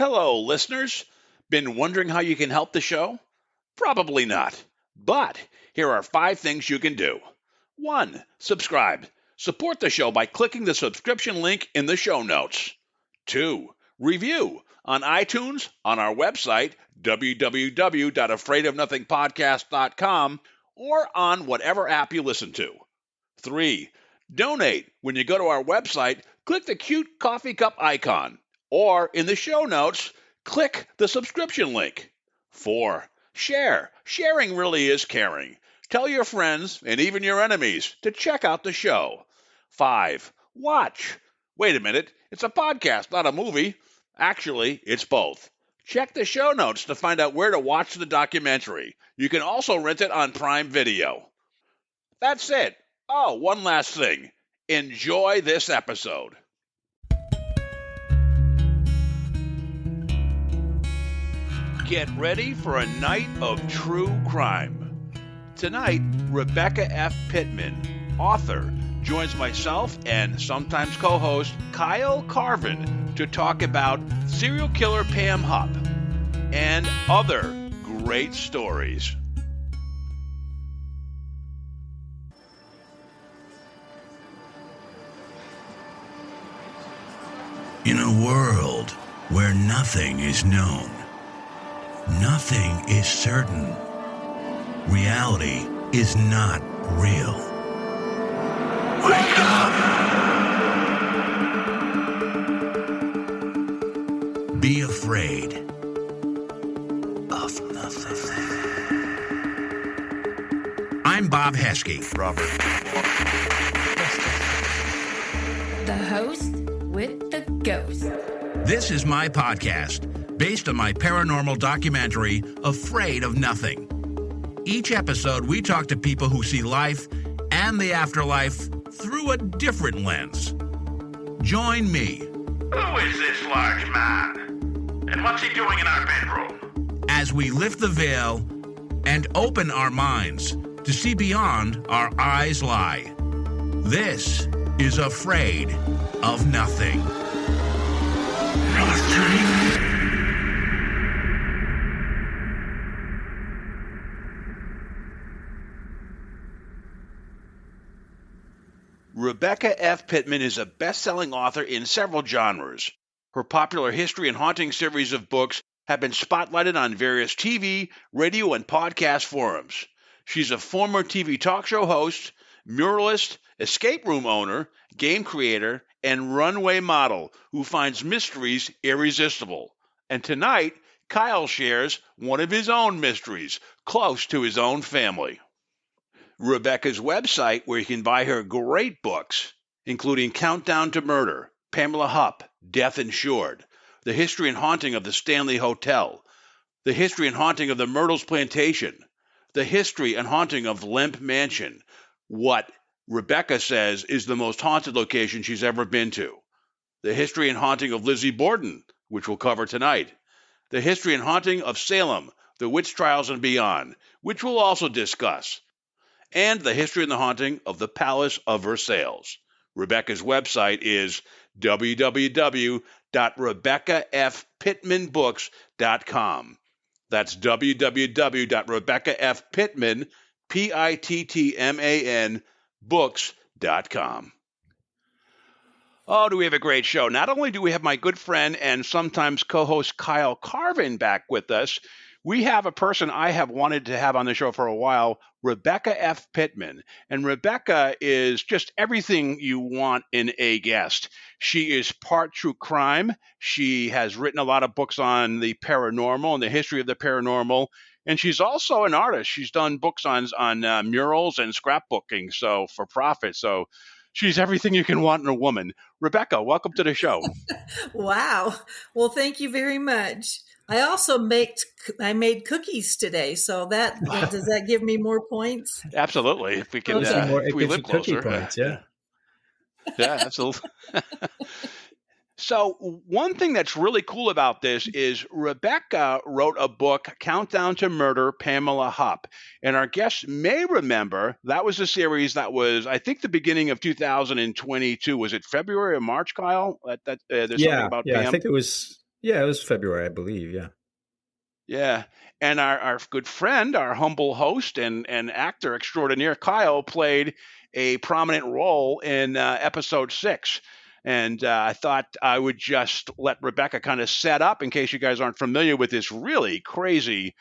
Hello, listeners. Been wondering how you can help the show? Probably not. But here are 5 things you can do. 1. Subscribe. Support the show by clicking the subscription link in the show notes. 2. Review on iTunes, on our website, www.afraidofnothingpodcast.com, or on whatever app you listen to. 3. Donate. When you go to our website, click the cute coffee cup icon, or in the show notes, click the subscription link. 4. Share. Sharing really is caring. Tell your friends and even your enemies to check out the show. 5. Watch. Wait a minute, it's a podcast, not a movie. Actually, it's both. Check the show notes to find out where to watch the documentary. You can also rent it on Prime Video. That's it. Oh, one last thing. Enjoy this episode. Get ready for a night of true crime. Tonight, Rebecca F. Pittman, author, joins myself and sometimes co-host Cuyle Carvin to talk about serial killer Pam Hupp and other great stories. In a world where nothing is known, nothing is certain, reality is not real. Wake up! Be afraid of nothing. I'm Bob Heskey. Robert. The host with the ghost. This is my podcast, based on my paranormal documentary, Afraid of Nothing. Each episode, we talk to people who see life and the afterlife through a different lens. Join me. Who is this large man? And what's he doing in our bedroom? As we lift the veil and open our minds to see beyond our eyes lie. This is Afraid of Nothing. Rebecca F. Pittman is a best-selling author in several genres. Her popular history and haunting series of books have been spotlighted on various TV, radio, and podcast forums. She's a former TV talk show host, muralist, escape room owner, game creator, and runway model who finds mysteries irresistible. And tonight, Cuyle shares one of his own mysteries, close to his own family. Rebecca's website, where you can buy her great books, including Countdown to Murder, Pamela Hupp, Death Insured, The History and Haunting of the Stanley Hotel, The History and Haunting of the Myrtles Plantation, The History and Haunting of Lemp Mansion, what Rebecca says is the most haunted location she's ever been to, The History and Haunting of Lizzie Borden, which we'll cover tonight, The History and Haunting of Salem, the Witch Trials and Beyond, which we'll also discuss, and The History and the Haunting of the Palace of Versailles. Rebecca's website is www.rebeccafpittmanbooks.com. That's www.rebeccafpittman, Pittman, books.com. Oh, do we have a great show. Not only do we have my good friend and sometimes co-host Cuyle Carvin back with us, we have a person I have wanted to have on the show for a while, Rebecca F. Pittman. And Rebecca is just everything you want in a guest. She is part true crime. She has written a lot of books on the paranormal and the history of the paranormal. And she's also an artist. She's done books on murals and scrapbooking, so for profit. So she's everything you can want in a woman. Rebecca, welcome to the show. Wow. Well, thank you very much. I also made cookies today, so that does that give me more points? Absolutely. If we can, if we live closer. Points, yeah. Yeah, absolutely. So one thing that's really cool about this is Rebecca wrote a book, Countdown to Murder, Pamela Hupp. And our guests may remember that was a series that was, I think, the beginning of 2022. Was it February or March, Cuyle? There's something about Pam. I think it was Yeah, it was February, I believe. Yeah. Yeah. And our good friend, our humble host and actor extraordinaire, Kyle, played a prominent role in episode 6. And I thought I would just let Rebecca kind of set up, in case you guys aren't familiar with this really crazy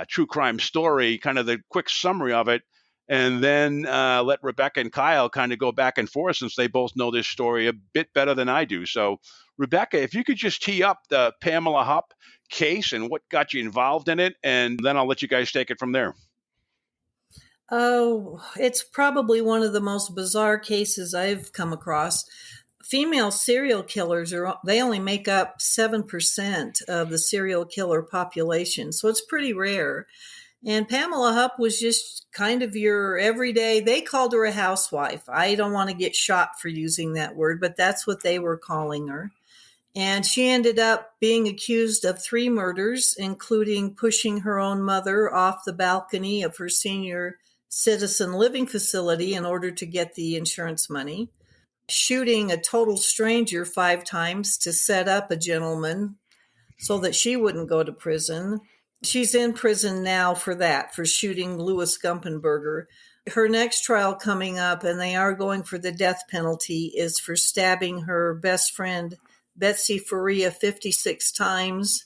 true crime story, kind of the quick summary of it. And then let Rebecca and Kyle kind of go back and forth, since they both know this story a bit better than I do. So, Rebecca, if you could just tee up the Pamela Hupp case and what got you involved in it, and then I'll let you guys take it from there. Oh, it's probably one of the most bizarre cases I've come across. Female serial killers they only make up 7% of the serial killer population, so it's pretty rare. And Pamela Hupp was just kind of your everyday, they called her a housewife. I don't want to get shot for using that word, but that's what they were calling her. And she ended up being accused of 3 murders, including pushing her own mother off the balcony of her senior citizen living facility in order to get the insurance money, shooting a total stranger 5 times to set up a gentleman so that she wouldn't go to prison. She's in prison now for that, for shooting Louis Gumpenberger. Her next trial coming up, and they are going for the death penalty, is for stabbing her best friend, Betsy Faria, 56 times,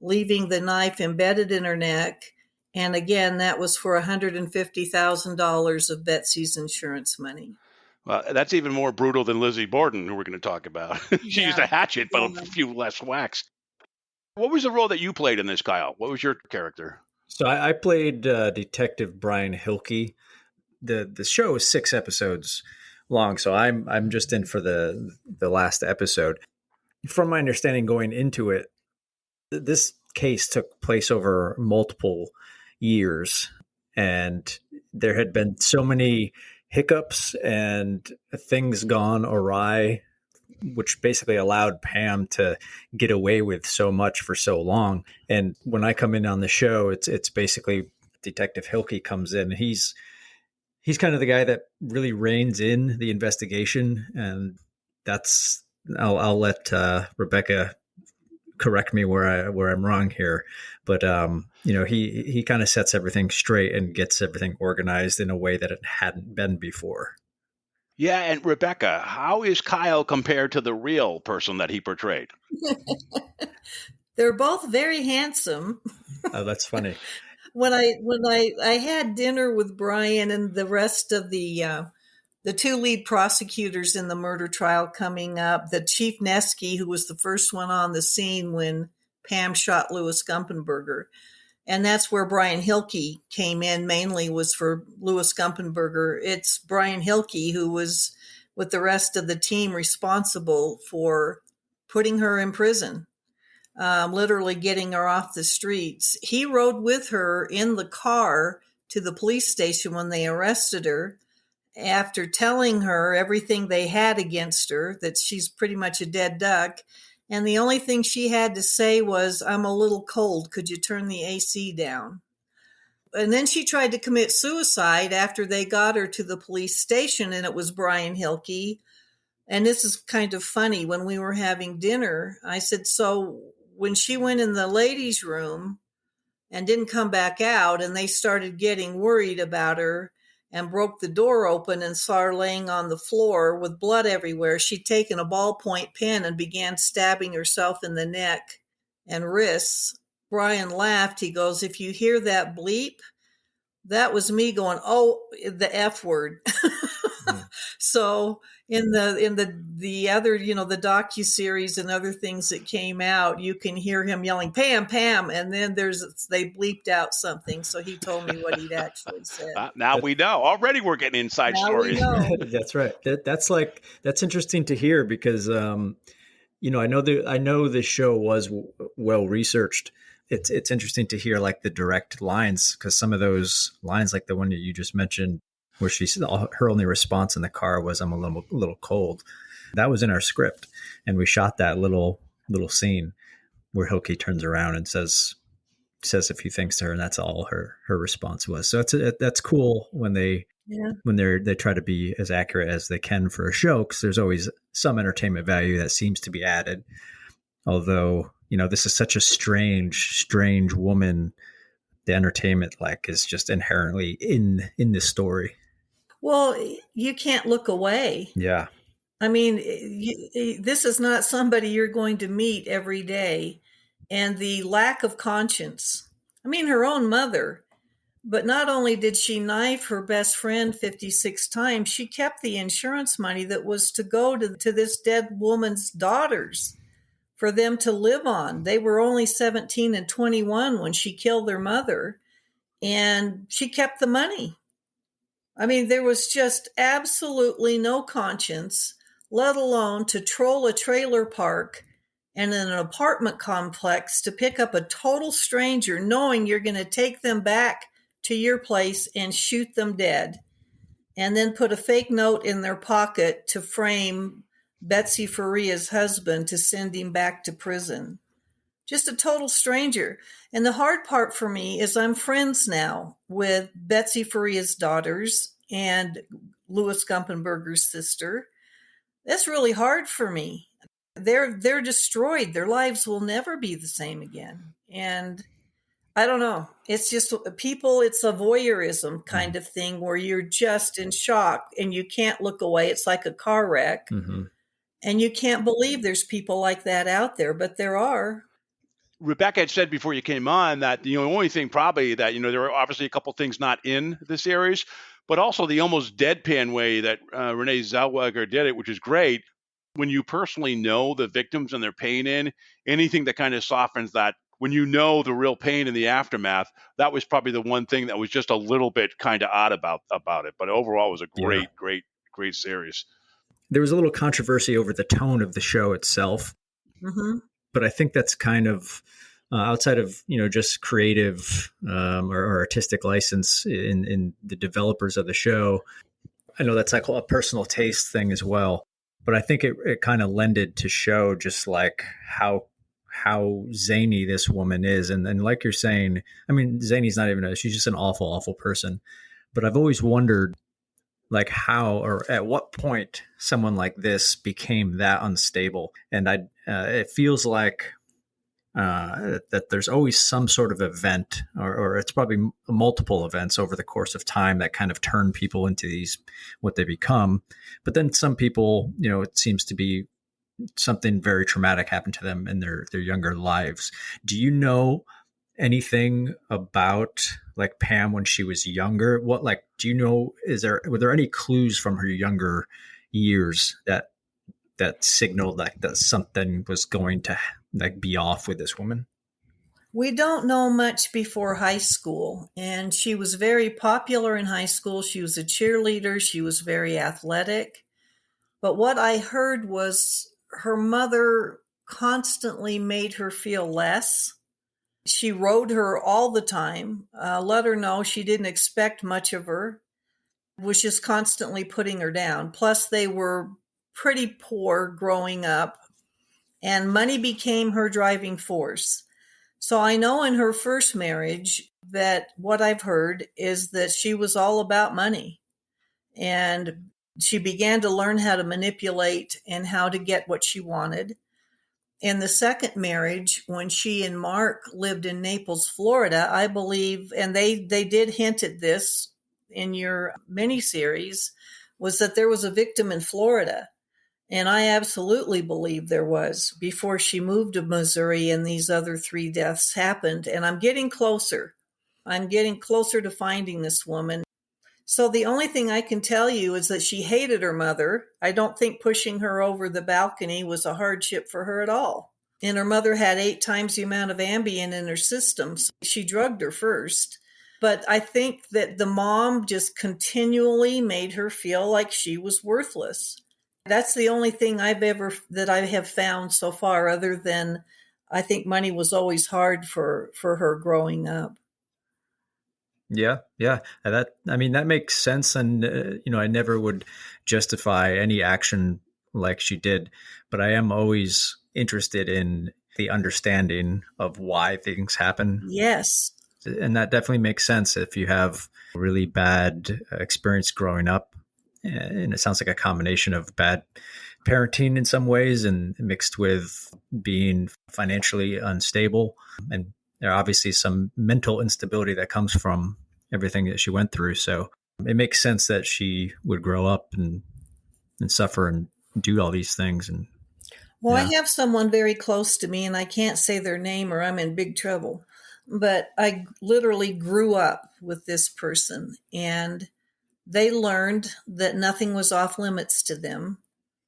leaving the knife embedded in her neck. And again, that was for $150,000 of Betsy's insurance money. Well, that's even more brutal than Lizzie Borden, who we're going to talk about. She used a hatchet, but a few less whacks. What was the role that you played in this, Kyle? What was your character? So I played Detective Brian Hilke. The show is 6 episodes long, so I'm just in for the last episode. From my understanding going into it, this case took place over multiple years, and there had been so many hiccups and things gone awry, which basically allowed Pam to get away with so much for so long. And when I come in on the show, it's basically Detective Hilke comes in. He's kind of the guy that really reins in the investigation, and that's I'll let Rebecca correct me where I'm wrong here, but he kind of sets everything straight and gets everything organized in a way that it hadn't been before. Yeah, and Rebecca, how is Kyle compared to the real person that he portrayed? They're both very handsome. Oh, that's funny. When I had dinner with Brian and the rest of the 2 lead prosecutors in the murder trial coming up, the Chief Nesky, who was the first one on the scene when Pam shot Louis Gumpenberger. And that's where Brian Hilke came in, mainly was for Louis Gumpenberger. It's Brian Hilke who was, with the rest of the team, responsible for putting her in prison, literally getting her off the streets. He rode with her in the car to the police station when they arrested her, after telling her everything they had against her, that she's pretty much a dead duck. And the only thing she had to say was, "I'm a little cold. Could you turn the AC down?" And then she tried to commit suicide after they got her to the police station, and it was Brian Hilke. And this is kind of funny. When we were having dinner, I said, so when she went in the ladies' room and didn't come back out, and they started getting worried about her and broke the door open and saw her laying on the floor with blood everywhere, she'd taken a ballpoint pen and began stabbing herself in the neck and wrists. Brian laughed. He goes, "If you hear that bleep, that was me going, oh, the F word." So in the other, the docuseries and other things that came out, you can hear him yelling, "Pam, Pam," and then they bleeped out something. So he told me what he'd actually said. Now we know. Already we're getting inside stories. That's right. That's interesting to hear, because I know the show was well researched. It's interesting to hear like the direct lines, because some of those lines, like the one that you just mentioned, where she said her only response in the car was, "I'm a little cold," that was in our script, and we shot that little scene where Hilke turns around and says a few things to her, and that's all her response was. So that's cool when they try to be as accurate as they can for a show, because there's always some entertainment value that seems to be added. Although this is such a strange woman. The entertainment is just inherently in this story. Well, you can't look away. Yeah. I mean, this is not somebody you're going to meet every day. And the lack of conscience. I mean, her own mother. But not only did she knife her best friend 56 times, she kept the insurance money that was to go to this dead woman's daughters for them to live on. They were only 17 and 21 when she killed their mother, and she kept the money. I mean, there was just absolutely no conscience, let alone to troll a trailer park and in an apartment complex to pick up a total stranger knowing you're going to take them back to your place and shoot them dead, and then put a fake note in their pocket to frame Betsy Faria's husband to send him back to prison. Just a total stranger. And the hard part for me is I'm friends now with Betsy Faria's daughters and Louis Gumpenberger's sister. That's really hard for me. They're destroyed. Their lives will never be the same again. And I don't know. It's just people, it's a voyeurism kind of thing where you're just in shock and you can't look away. It's like a car wreck. Mm-hmm. And you can't believe there's people like that out there, but there are. Rebecca had said before you came on that the only thing probably that, there are obviously a couple things not in the series, but also the almost deadpan way that Renee Zellweger did it, which is great. When you personally know the victims and their pain anything that kind of softens that, when you know the real pain in the aftermath, that was probably the one thing that was just a little bit kind of odd about it. But overall, it was a great series. There was a little controversy over the tone of the show itself. Mm-hmm. But I think that's kind of outside of, just creative or artistic license in the developers of the show. I know that's like a personal taste thing as well. But I think it kind of lended to show just like how zany this woman is. And like you're saying, I mean, zany's not even she's just an awful, awful person. But I've always wondered like how or at what point someone like this became that unstable. And it feels like that there's always some sort of event or it's probably multiple events over the course of time that kind of turn people into what they become. But then some people, it seems to be something very traumatic happened to them in their younger lives. Do you know anything about like Pam when she was younger? What, like, do you know, were there any clues from her younger years that signaled like that something was going to like be off with this woman? We don't know much before high school, and she was very popular in high school. She was a cheerleader. She was very athletic. But what I heard was her mother constantly made her feel less. She rode her all the time, let her know she didn't expect much of her, was just constantly putting her down. Plus, they were pretty poor growing up, and money became her driving force. So I know in her first marriage that what I've heard is that she was all about money. And she began to learn how to manipulate and how to get what she wanted. In the second marriage, when she and Mark lived in Naples, Florida, I believe, and they did hint at this in your miniseries, was that there was a victim in Florida. And I absolutely believe there was before she moved to Missouri and these other 3 deaths happened. And I'm getting closer. I'm getting closer to finding this woman. So the only thing I can tell you is that she hated her mother. I don't think pushing her over the balcony was a hardship for her at all. And her mother had 8 times the amount of Ambien in her system. So she drugged her first. But I think that the mom just continually made her feel like she was worthless. That's the only thing that I have found so far, other than I think money was always hard for her growing up. Yeah. That makes sense. And, I never would justify any action like she did, but I am always interested in the understanding of why things happen. Yes. And that definitely makes sense if you have a really bad experience growing up. And it sounds like a combination of bad parenting in some ways and mixed with being financially unstable. And there are obviously some mental instability that comes from everything that she went through. So it makes sense that she would grow up and suffer and do all these things. And Well, yeah. I have someone very close to me, and I can't say their name or I'm in big trouble. But I literally grew up with this person, and they learned that nothing was off limits to them.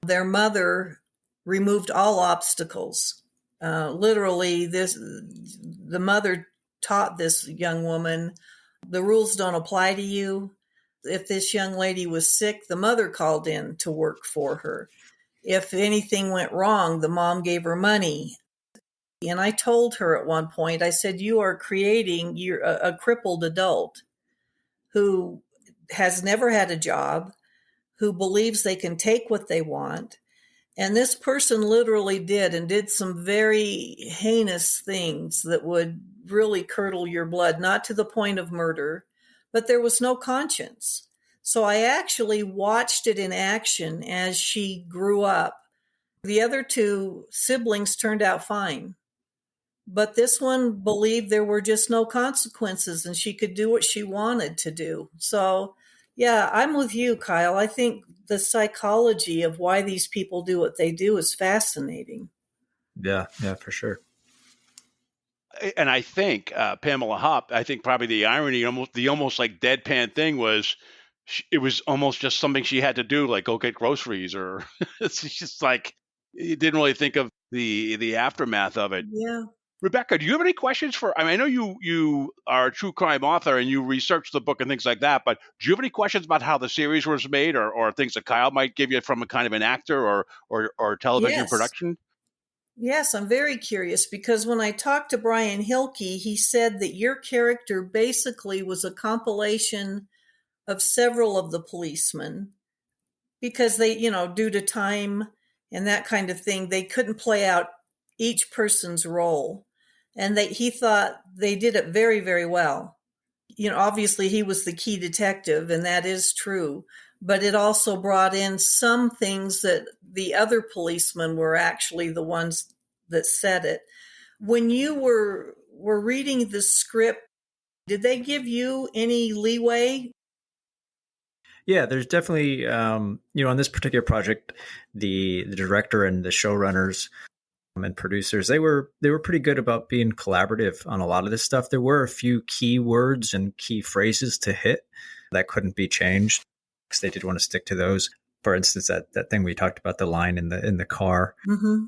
Their mother removed all obstacles. Literally, the mother taught this young woman, the rules don't apply to you. If this young lady was sick, the mother called in to work for her. If anything went wrong, the mom gave her money. And I told her at one point, I said, you are creating a crippled adult who has never had a job, who believes they can take what they want. And this person literally did some very heinous things that would really curdle your blood, not to the point of murder, but there was no conscience. So I actually watched it in action as she grew up. The other two siblings turned out fine, but this one believed there were just no consequences and she could do what she wanted to do. So, yeah, I'm with you, Kyle. I think the psychology of why these people do what they do is fascinating. Yeah, for sure. And I think Pamela Hupp, I think probably the irony, almost like deadpan thing was, it was almost just something she had to do, like go get groceries, or it's just like you didn't really think of the aftermath of it. Yeah. Rebecca, do you have any questions for? I mean, I know you are a true crime author and you research the book and things like that, but do you have any questions about how the series was made, or things that Kyle might give you from a kind of an actor or television Yes. production? Yes, I'm very curious because when I talked to Brian Hilke, he said that your character basically was a compilation of several of the policemen because they, due to time and that kind of thing, they couldn't play out each person's role. And he thought they did it very, very well. Obviously he was the key detective, and that is true, but it also brought in some things that the other policemen were actually the ones that said it. When you were reading the script, did they give you any leeway? Yeah, there's definitely, on this particular project, the director and the showrunners and producers, they were pretty good about being collaborative on a lot of this stuff. There were a few key words and key phrases to hit that couldn't be changed because they did want to stick to those. For instance, that thing we talked about, the line in the car. Mm-hmm.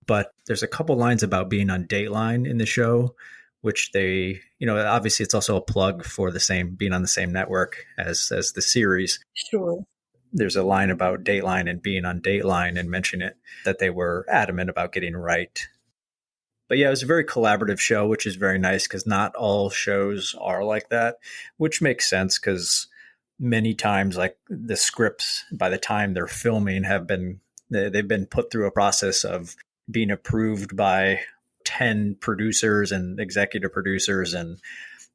But there's a couple lines about being on Dateline in the show, which they, obviously it's also a plug for being on the same network as the series. Sure. There's a line about Dateline and being on Dateline and mention it, that they were adamant about getting right. But yeah, it was a very collaborative show, which is very nice because not all shows are like that, which makes sense because many times, like the scripts, by the time they're filming, they've been put through a process of being approved by 10 producers and executive producers and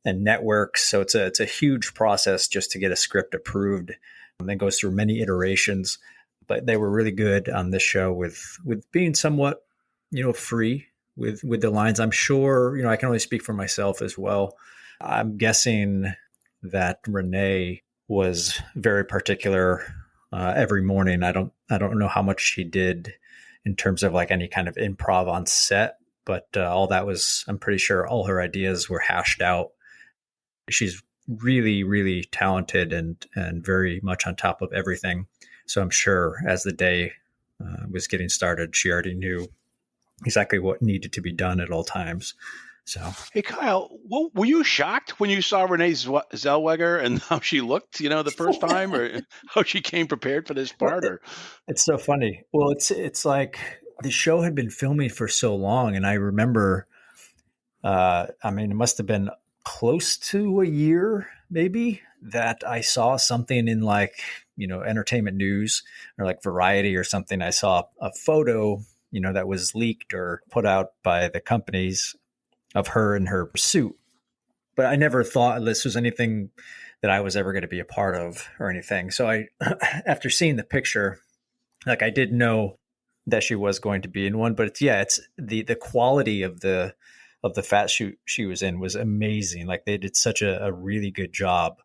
networks. So it's a huge process just to get a script approved. And then goes through many iterations, but they were really good on this show with being somewhat, free with the lines. I'm sure, I can only speak for myself as well. I'm guessing that Renee was very particular every morning. I don't know how much she did in terms of like any kind of improv on set, but all that was, I'm pretty sure all her ideas were hashed out. She's really, really talented and very much on top of everything. So I'm sure as the day was getting started, she already knew exactly what needed to be done at all times. So, Hey, Kyle, were you shocked when you saw Renee Zellweger and how she looked, the first time, or how she came prepared for this part? Or it's so funny. Well, it's like the show had been filming for so long, and I remember, it must have been close to a year, maybe, that I saw something in like, entertainment news or like Variety or something. I saw a photo, that was leaked or put out by the companies of her in her suit. But I never thought this was anything that I was ever going to be a part of or anything. So I, after seeing the picture, Like I did know that she was going to be in one, but it's the quality of the fat she was in was amazing. Like they did such a really good job,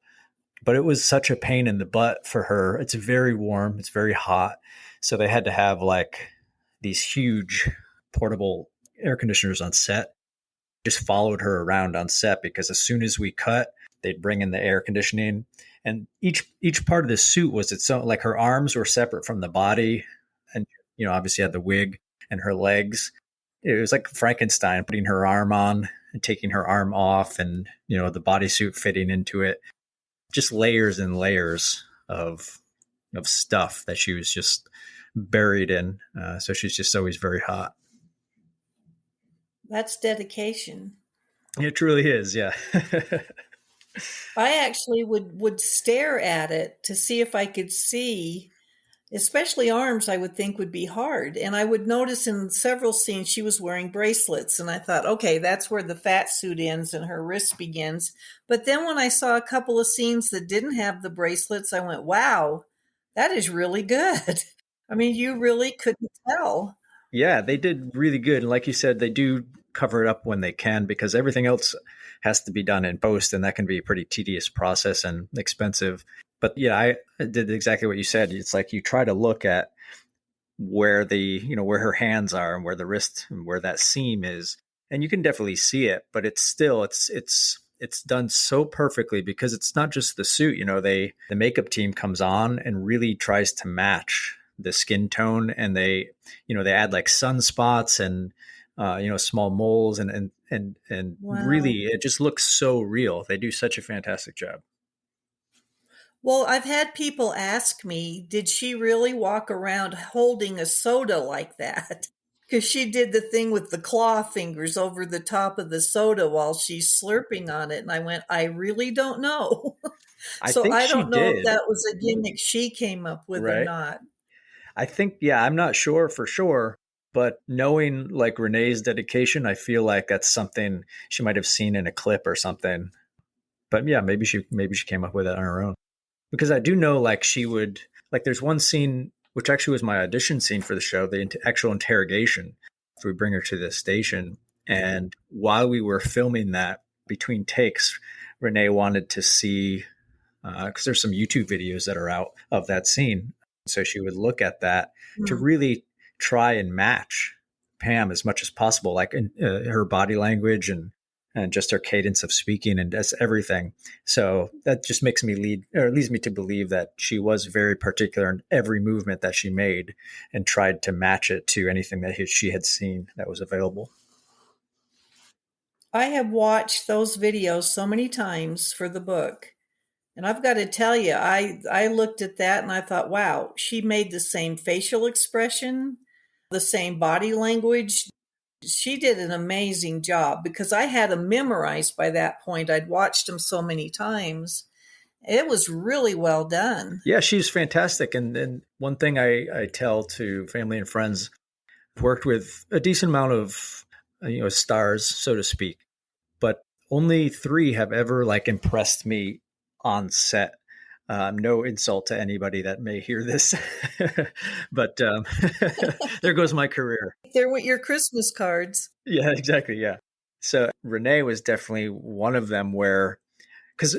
but it was such a pain in the butt for her. It's very warm, it's very hot, so they had to have like these huge portable air conditioners on set. Just followed her around on set because as soon as we cut, they'd bring in the air conditioning, and each part of the suit was its own. Like her arms were separate from the body, and obviously had the wig, and her legs. It was like Frankenstein putting her arm on and taking her arm off, and the bodysuit fitting into it. Just layers and layers of stuff that she was just buried in. So she's just always very hot. That's dedication. It truly is, yeah. I actually would stare at it to see if I could see, especially arms, I would think would be hard. And I would notice in several scenes she was wearing bracelets. And I thought, okay, that's where the fat suit ends and her wrist begins. But then when I saw a couple of scenes that didn't have the bracelets, I went, wow, that is really good. I mean, you really couldn't tell. Yeah, they did really good. And like you said, they do cover it up when they can because everything else has to be done in post, and that can be a pretty tedious process and expensive. But yeah, I did exactly what you said. It's like you try to look at where where her hands are and where the wrist and where that seam is, and you can definitely see it. But it's still it's done so perfectly because it's not just the suit. The makeup team comes on and really tries to match the skin tone, and they add like sunspots and small moles and Wow. really it just looks so real. They do such a fantastic job. Well, I've had people ask me, did she really walk around holding a soda like that? Because she did the thing with the claw fingers over the top of the soda while she's slurping on it. And I went, I really don't know. I So think I she don't know if did, that was a gimmick she came up with or right? not. I think, yeah, I'm not sure for sure, but knowing like Renee's dedication, I feel like that's something she might have seen in a clip or something. But yeah, maybe she came up with it on her own. Because I do know like she would, like there's one scene which actually was my audition scene for the show, the actual interrogation. So we bring her to the station, and while we were filming that, between takes, Renee wanted to see because there's some YouTube videos that are out of that scene. So she would look at that to really try and match Pam as much as possible, like in, her body language and just her cadence of speaking and that's everything. So that just makes me leads me to believe that she was very particular in every movement that she made and tried to match it to anything that she had seen that was available. I have watched those videos so many times for the book. And I've got to tell you, I looked at that and I thought, wow, she made the same facial expression, the same body language. She did an amazing job because I had them memorized by that point. I'd watched them so many times. It was really well done. Yeah, she's fantastic. And one thing I tell to family and friends, I've worked with a decent amount of stars, so to speak, but only 3 have ever like impressed me on set. No insult to anybody that may hear this, but there goes my career. They're with your Christmas cards. Yeah, exactly. Yeah. So Renee was definitely one of them where, because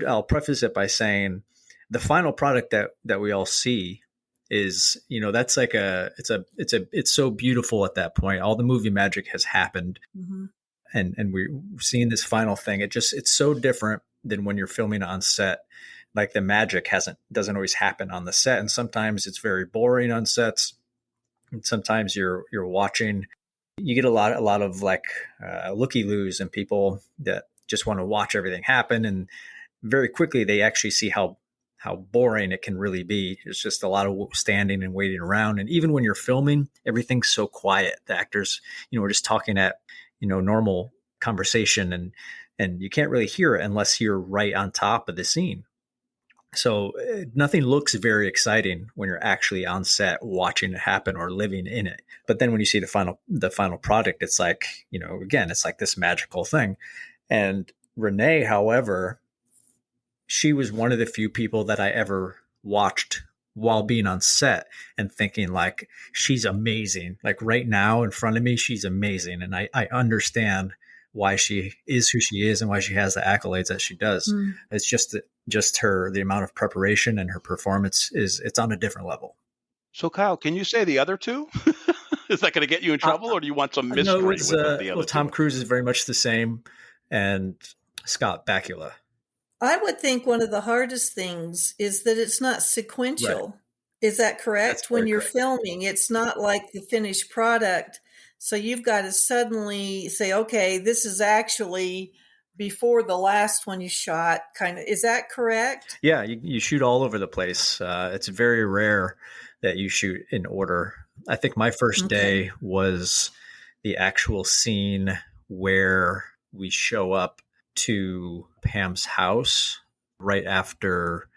I'll preface it by saying the final product that we all see is, that's like it's so beautiful at that point. All the movie magic has happened. Mm-hmm. And we're seeing this final thing. It's so different than when you're filming on set. Like the magic doesn't always happen on the set. And sometimes it's very boring on sets. And sometimes you're watching, you get a lot of like looky-loos and people that just want to watch everything happen. And very quickly they actually see how boring it can really be. It's just a lot of standing and waiting around. And even when you're filming, everything's so quiet. The actors, are just talking at, normal conversation and you can't really hear it unless you're right on top of the scene. So nothing looks very exciting when you're actually on set watching it happen or living in it. But then when you see the final product, it's like, again, it's like this magical thing. And Renee, however, she was one of the few people that I ever watched while being on set and thinking like, she's amazing. Like right now in front of me, she's amazing. And I understand why she is who she is and why she has the accolades that she does. Mm. It's just the amount of preparation and her performance it's on a different level. So, Kyle, can you say the other two? Is that going to get you in trouble, or do you want some mystery No, with the other Tom two? Cruise is very much the same, and Scott Bakula. I would think one of the hardest things is that it's not sequential. Right. Is that correct? That's When very you're correct. filming, it's not like the finished product. So you've got to suddenly say, okay, this is actually before the last one you shot. Kind of, is that correct? Yeah, you shoot all over the place. It's very rare that you shoot in order. I think my first day was the actual scene where we show up to Pam's house right after,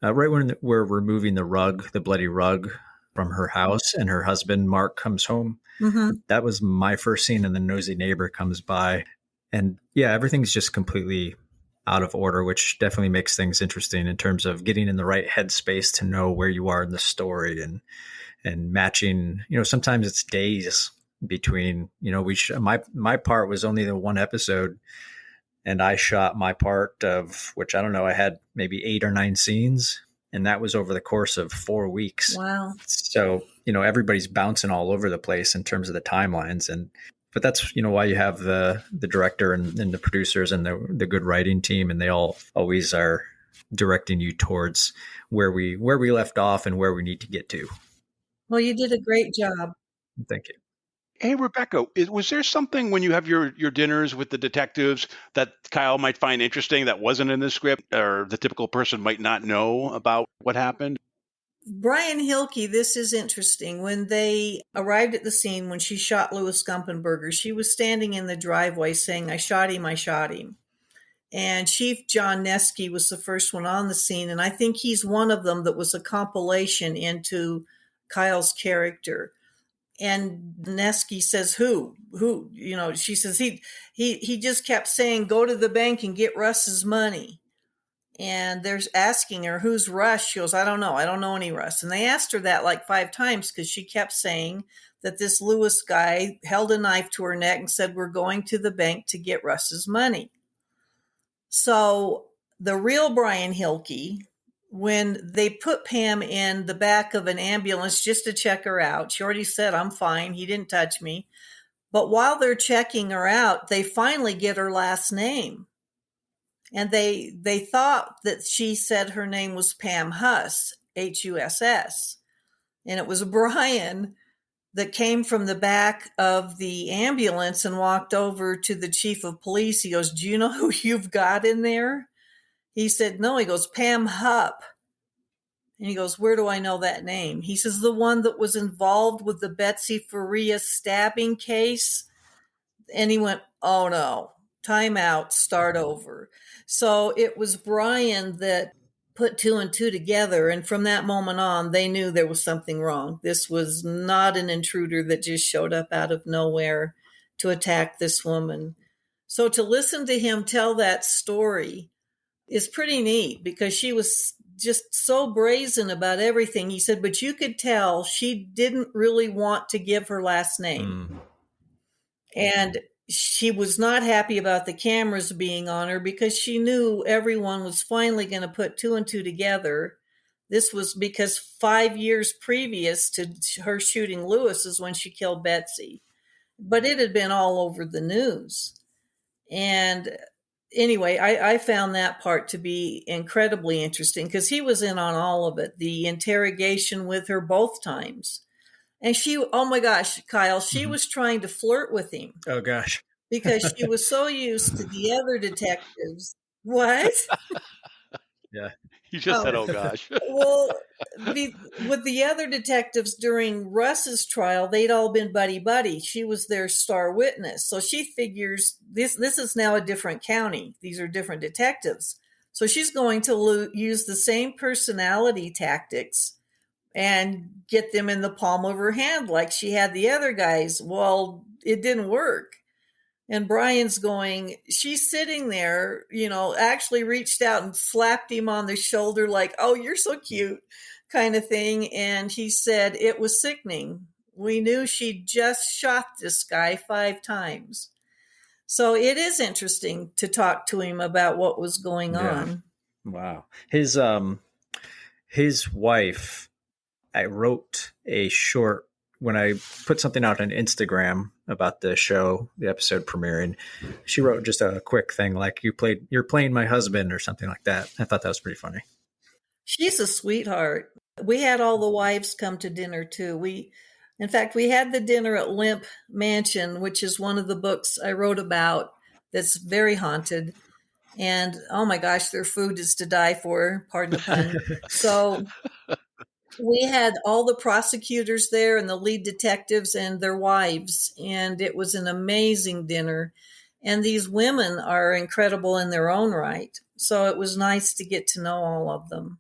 right when we're removing the bloody rug from her house, and her husband, Mark, comes home. Mm-hmm. That was my first scene, and the nosy neighbor comes by. And yeah, everything's just completely out of order, which definitely makes things interesting in terms of getting in the right headspace to know where you are in the story and matching. Sometimes it's days between. My part was only the one episode, and I shot my part of which I don't know. I had maybe 8 or 9 scenes, and that was over the course of 4 weeks. Wow. So everybody's bouncing all over the place in terms of the timelines, but that's why you have the director and the producers and the good writing team, and they all always are directing you towards where we left off and where we need to get to. Well, you did a great job. Thank you. Hey, Rebecca, was there something when you have your dinners with the detectives that Kyle might find interesting that wasn't in the script, or the typical person might not know about what happened? Brian Hilke, this is interesting. When they arrived at the scene, when she shot Louis Gumpenberger, she was standing in the driveway saying, I shot him, I shot him. And Chief John Nesky was the first one on the scene. And I think he's one of them that was a compilation into Kyle's character. And Nesky says, who, she says, he just kept saying, go to the bank and get Russ's money. And they're asking her, who's Russ? She goes, I don't know any Russ. And they asked her that like 5 times because she kept saying that this Lewis guy held a knife to her neck and said, we're going to the bank to get Russ's money. So the real Brian Hilke, when they put Pam in the back of an ambulance just to check her out, she already said, I'm fine. He didn't touch me. But while they're checking her out, they finally get her last name. And they thought that she said her name was Pam Huss, Huss. And it was Brian that came from the back of the ambulance and walked over to the chief of police. He goes, do you know who you've got in there? He said, no. He goes, Pam Hupp. And he goes, where do I know that name? He says, the one that was involved with the Betsy Faria stabbing case. And he went, oh no, time out, start over. So it was Brian that put 2 and 2 together. And from that moment on, they knew there was something wrong. This was not an intruder that just showed up out of nowhere to attack this woman. So to listen to him tell that story is pretty neat because she was just so brazen about everything. He said, but you could tell she didn't really want to give her last name. And she was not happy about the cameras being on her because she knew everyone was finally going to put 2 and 2 together. This was because 5 years previous to her shooting Lewis is when she killed Betsy. But it had been all over the news. And anyway, I found that part to be incredibly interesting because he was in on all of it. The interrogation with her both times. And she, oh my gosh, Kyle, she was trying to flirt with him. Oh gosh. Because she was so used to the other detectives. What? Yeah. You just said, oh gosh. Well, with the other detectives during Russ's trial, they'd all been buddy-buddy. She was their star witness. So she figures this is now a different county. These are different detectives. So she's going to use the same personality tactics and get them in the palm of her hand like she had the other guys. Well, it didn't work. And Brian's going, she's sitting there, actually reached out and slapped him on the shoulder like, oh, you're so cute. kind of thing. And he said it was sickening. We knew she'd just shot this guy 5 times. So it is interesting to talk to him about what was going on. Wow. His wife, I wrote a short when I put something out on Instagram about the show, the episode premiere, and she wrote just a quick thing like you're playing my husband or something like that. I thought that was pretty funny. She's a sweetheart. We had all the wives come to dinner too. In fact, we had the dinner at Limp Mansion, which is one of the books I wrote about that's very haunted. And oh my gosh, their food is to die for, pardon the pun. So we had all the prosecutors there and the lead detectives and their wives, and it was an amazing dinner. And these women are incredible in their own right. So it was nice to get to know all of them.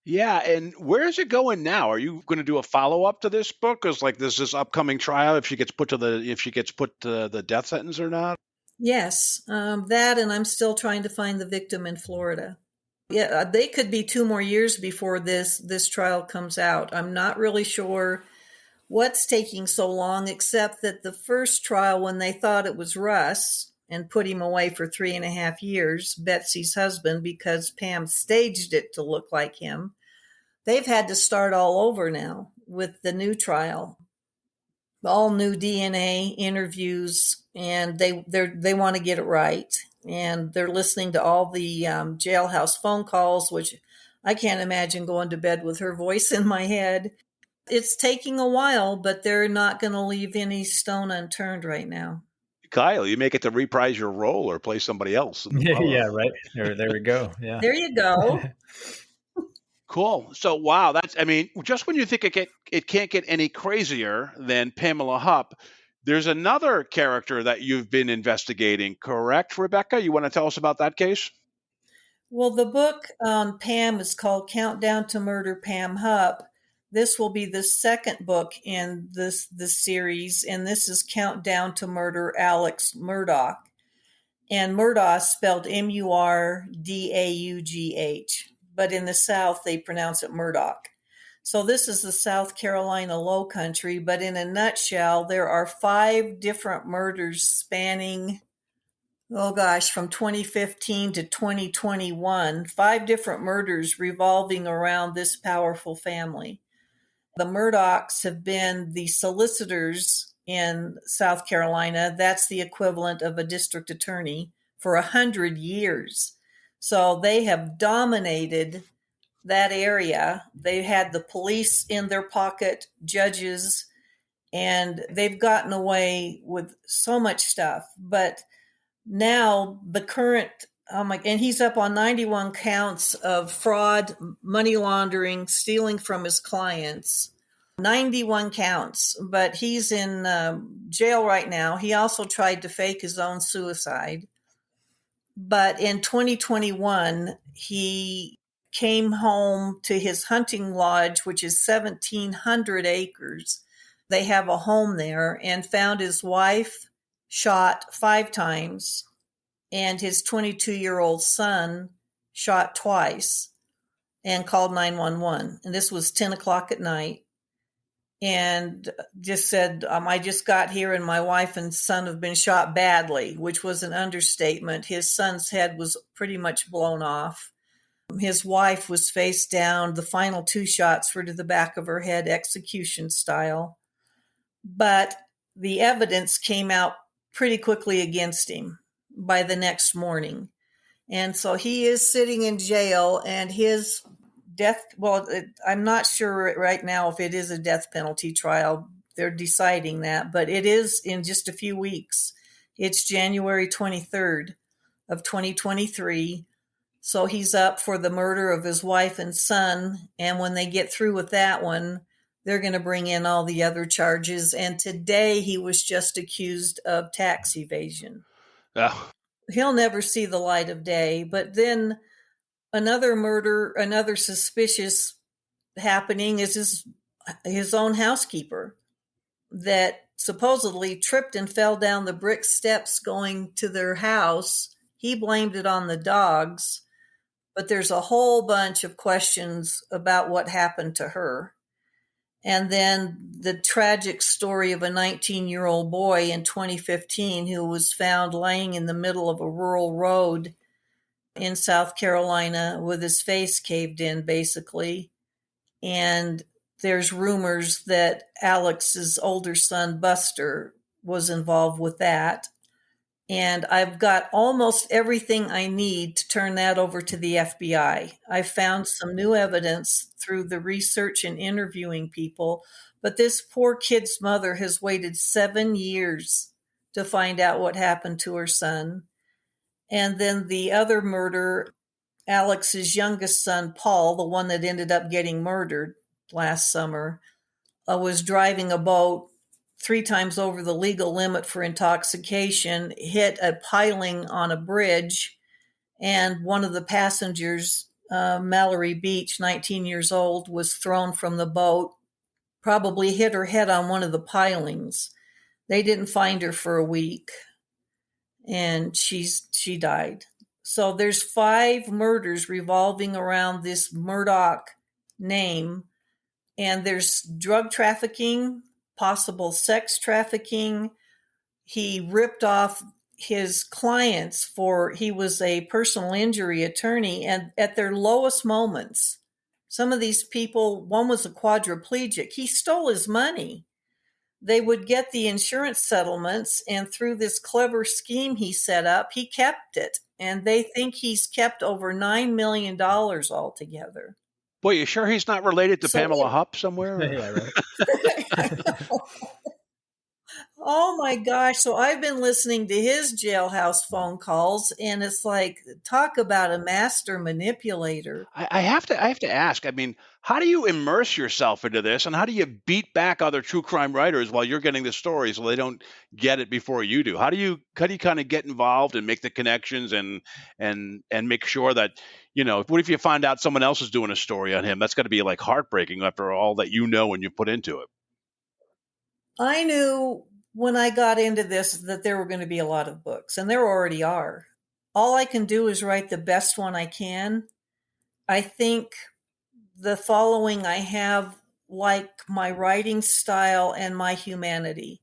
Yeah, and where is it going now? Are you going to do a follow up to this book? Because like there's this upcoming trial if she gets put to the death sentence or not. Yes, that, and I'm still trying to find the victim in Florida. Yeah, they could be 2 more years before this trial comes out. I'm not really sure what's taking so long, except that the first trial, when they thought it was Russ and put him away for 3.5 years, Betsy's husband, because Pam staged it to look like him, they've had to start all over now with the new trial. All new DNA interviews, and they want to get it right. And they're listening to all the jailhouse phone calls, which I can't imagine going to bed with her voice in my head. It's taking a while, but they're not going to leave any stone unturned right now. Kyle, you may get to reprise your role or play somebody else. Yeah, right. There we go. Yeah. There you go. Cool. So, wow, just when you think it can't get any crazier than Pamela Hupp, there's another character that you've been investigating, correct, Rebecca? You want to tell us about that case? Well, the book on Pam is called Countdown to Murder, Pam Hupp. This will be the second book in this series, and this is Countdown to Murder, Alex Murdaugh. And Murdaugh spelled Murdaugh, but in the South they pronounce it Murdoch. So this is the South Carolina Low Country, but in a nutshell, there are 5 different murders spanning, from 2015 to 2021, 5 different murders revolving around this powerful family. The Murdaughs have been the solicitors in South Carolina. That's the equivalent of a district attorney for 100 years. So they have dominated that area. They had the police in their pocket, judges, and they've gotten away with so much stuff. But now the current, and he's up on 91 counts of fraud, money laundering, stealing from his clients. 91 counts, but he's in jail right now. He also tried to fake his own suicide. But in 2021, he came home to his hunting lodge, which is 1,700 acres. They have a home there, and found his wife shot 5 times and his 22-year-old son shot twice, and called 911. And this was 10 o'clock at night. And just said, I just got here and my wife and son have been shot badly, which was an understatement. His son's head was pretty much blown off. His wife was face down. The final 2 shots were to the back of her head, execution style. But the evidence came out pretty quickly against him by the next morning. And so he is sitting in jail, and his death, I'm not sure right now if it is a death penalty trial. They're deciding that, but it is in just a few weeks. It's January 23rd of 2023. So he's up for the murder of his wife and son. And when they get through with that one, they're going to bring in all the other charges. And today he was just accused of tax evasion. He'll never see the light of day. But then another murder, another suspicious happening is his own housekeeper that supposedly tripped and fell down the brick steps going to their house. He blamed it on the dogs, but there's a whole bunch of questions about what happened to her. And then the tragic story of a 19-year-old boy in 2015 who was found laying in the middle of a rural road in South Carolina with his face caved in, basically. And there's rumors that Alex's older son, Buster, was involved with that. And I've got almost everything I need to turn that over to the FBI. I found some new evidence through the research and interviewing people, but this poor kid's mother has waited 7 years to find out what happened to her son. And then the other murder, Alex's youngest son, Paul, the one that ended up getting murdered last summer, was driving a boat 3 times over the legal limit for intoxication, hit a piling on a bridge, and one of the passengers, Mallory Beach, 19 years old, was thrown from the boat, probably hit her head on one of the pilings. They didn't find her for a week, and she died. So there's 5 murders revolving around this Murdoch name, and there's drug trafficking, possible sex trafficking. He ripped off his clients he was a personal injury attorney, and at their lowest moments, some of these people, one was a quadriplegic, he stole his money. They would get the insurance settlements, and through this clever scheme he set up, he kept it. And they think he's kept over $9 million altogether. Boy, you sure he's not related to Pamela Hupp somewhere? Yeah, right. Oh my gosh. So I've been listening to his jailhouse phone calls, and it's like, talk about a master manipulator. I have to ask, I mean, how do you immerse yourself into this, and how do you beat back other true crime writers while you're getting the story so they don't get it before you do? How do you kind of get involved and make the connections and make sure that, what if you find out someone else is doing a story on him? That's got to be like heartbreaking after all that and you put into it. I knew when I got into this that there were going to be a lot of books, and there already are. All I can do is write the best one I can. I think the following I have, like my writing style and my humanity.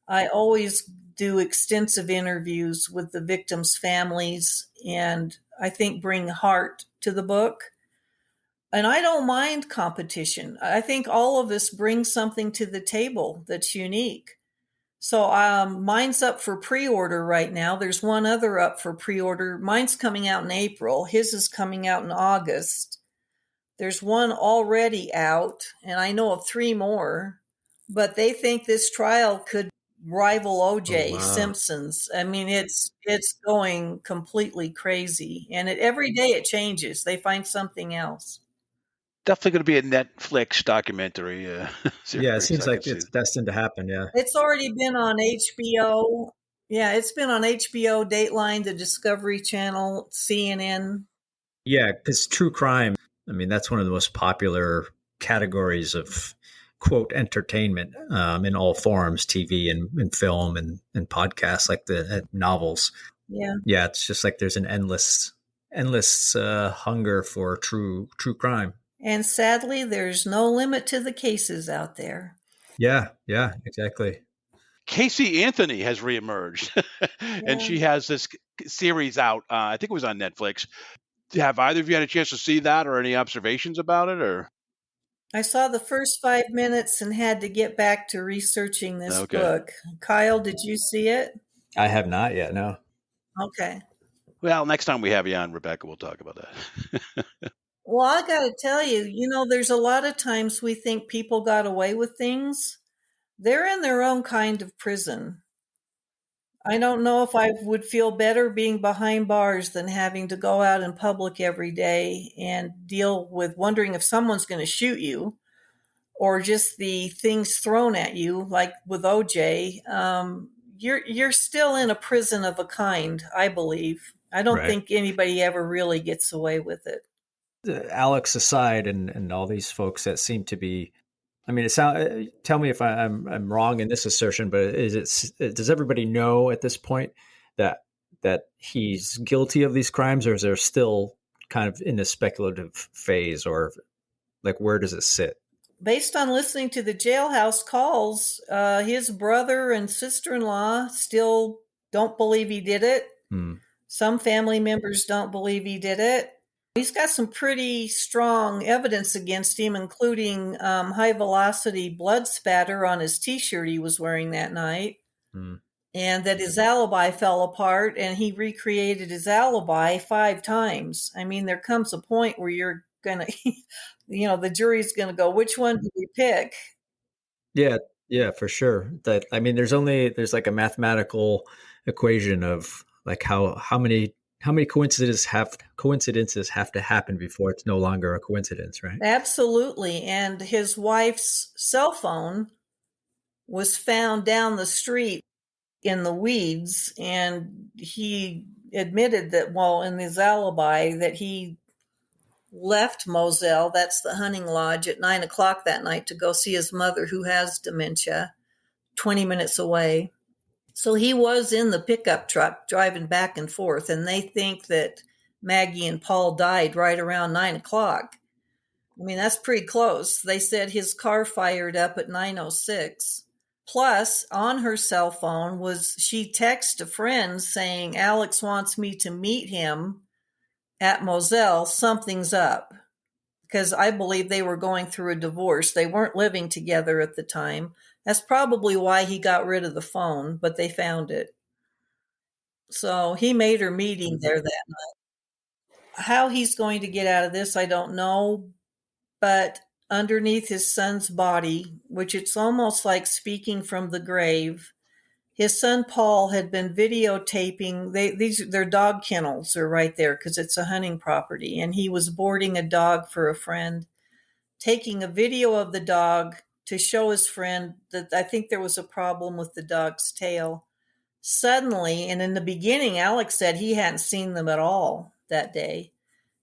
I always do extensive interviews with the victims' families, and I think bring heart to the book. And I don't mind competition. I think all of us bring something to the table that's unique. So mine's up for pre-order right now. There's one other up for pre-order. Mine's coming out in April. His is coming out in August. There's one already out, and I know of 3 more. But they think this trial could rival O.J. Simpson's. I mean, it's going completely crazy. And every day it changes. They find something else. Definitely going to be a Netflix documentary. Series. Yeah, it seems like it's destined to happen. Yeah, it's already been on HBO. Yeah, it's been on HBO, Dateline, the Discovery Channel, CNN. Yeah, because true crime, I mean, that's one of the most popular categories of quote entertainment in all forms, TV and film and podcasts, like the novels. Yeah, it's just like there's an endless hunger for true crime. And sadly, there's no limit to the cases out there. Yeah, exactly. Casey Anthony has reemerged, and she has this series out. I think it was on Netflix. Have either of you had a chance to see that, or any observations about it? Or I saw the first 5 minutes and had to get back to researching this book. Kyle, did you see it? I have not yet. No. Okay. Well, next time we have you on, Rebecca, we'll talk about that. Well, I got to tell you, there's a lot of times we think people got away with things. They're in their own kind of prison. I don't know if I would feel better being behind bars than having to go out in public every day and deal with wondering if someone's going to shoot you, or just the things thrown at you, like with OJ. You're still in a prison of a kind, I believe. I don't think anybody ever really gets away with it. Alex aside, and all these folks that seem to be, I mean, tell me if I'm wrong in this assertion, but does everybody know at this point that he's guilty of these crimes, or is there still kind of in the speculative phase, or like where does it sit? Based on listening to the jailhouse calls, his brother and sister-in-law still don't believe he did it. Some family members don't believe he did it. He's got some pretty strong evidence against him, including high-velocity blood spatter on his T-shirt he was wearing that night, and that his alibi fell apart, and he recreated his alibi 5 times. I mean, there comes a point where you're going to, the jury's going to go, which one do we pick? Yeah, for sure. That, I mean, there's like a mathematical equation of like how many coincidences have to happen before it's no longer a coincidence, right? Absolutely. And his wife's cell phone was found down the street in the weeds, and he admitted that, well, in his alibi, that he left Moselle, that's the hunting lodge, at 9:00 that night to go see his mother, who has dementia, 20 minutes away. So he was in the pickup truck driving back and forth, and they think that Maggie and Paul died right around 9:00. I mean, that's pretty close. They said his car fired up at 9:06. Plus, on her cell phone she texted a friend saying, Alex wants me to meet him at Moselle. Something's up. Because I believe they were going through a divorce. They weren't living together at the time. That's probably why he got rid of the phone, but they found it. So he made her meeting there that night. How he's going to get out of this, I don't know. But underneath his son's body, which it's almost like speaking from the grave, his son Paul had been videotaping. Their dog kennels are right there because it's a hunting property, and he was boarding a dog for a friend, taking a video of the dog to show his friend that I think there was a problem with the dog's tail. Suddenly, and in the beginning, Alex said he hadn't seen them at all that day.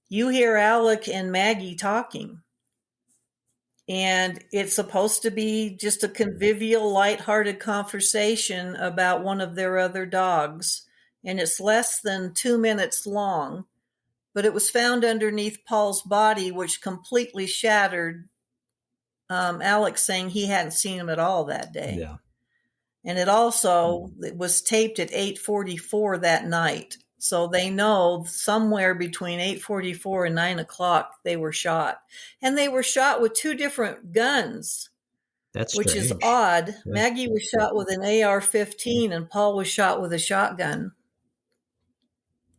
You hear Alec and Maggie talking. And it's supposed to be just a convivial, lighthearted conversation about one of their other dogs. And it's less than 2 minutes long. But it was found underneath Paul's body, which completely shattered Alex saying he hadn't seen him at all that day. Yeah. And it was taped at 8:44 that night. So they know somewhere between 8:44 and 9:00 they were shot. And they were shot with 2 different guns. That's which strange. is odd. Yeah. Maggie was shot with an AR-15 and Paul was shot with a shotgun.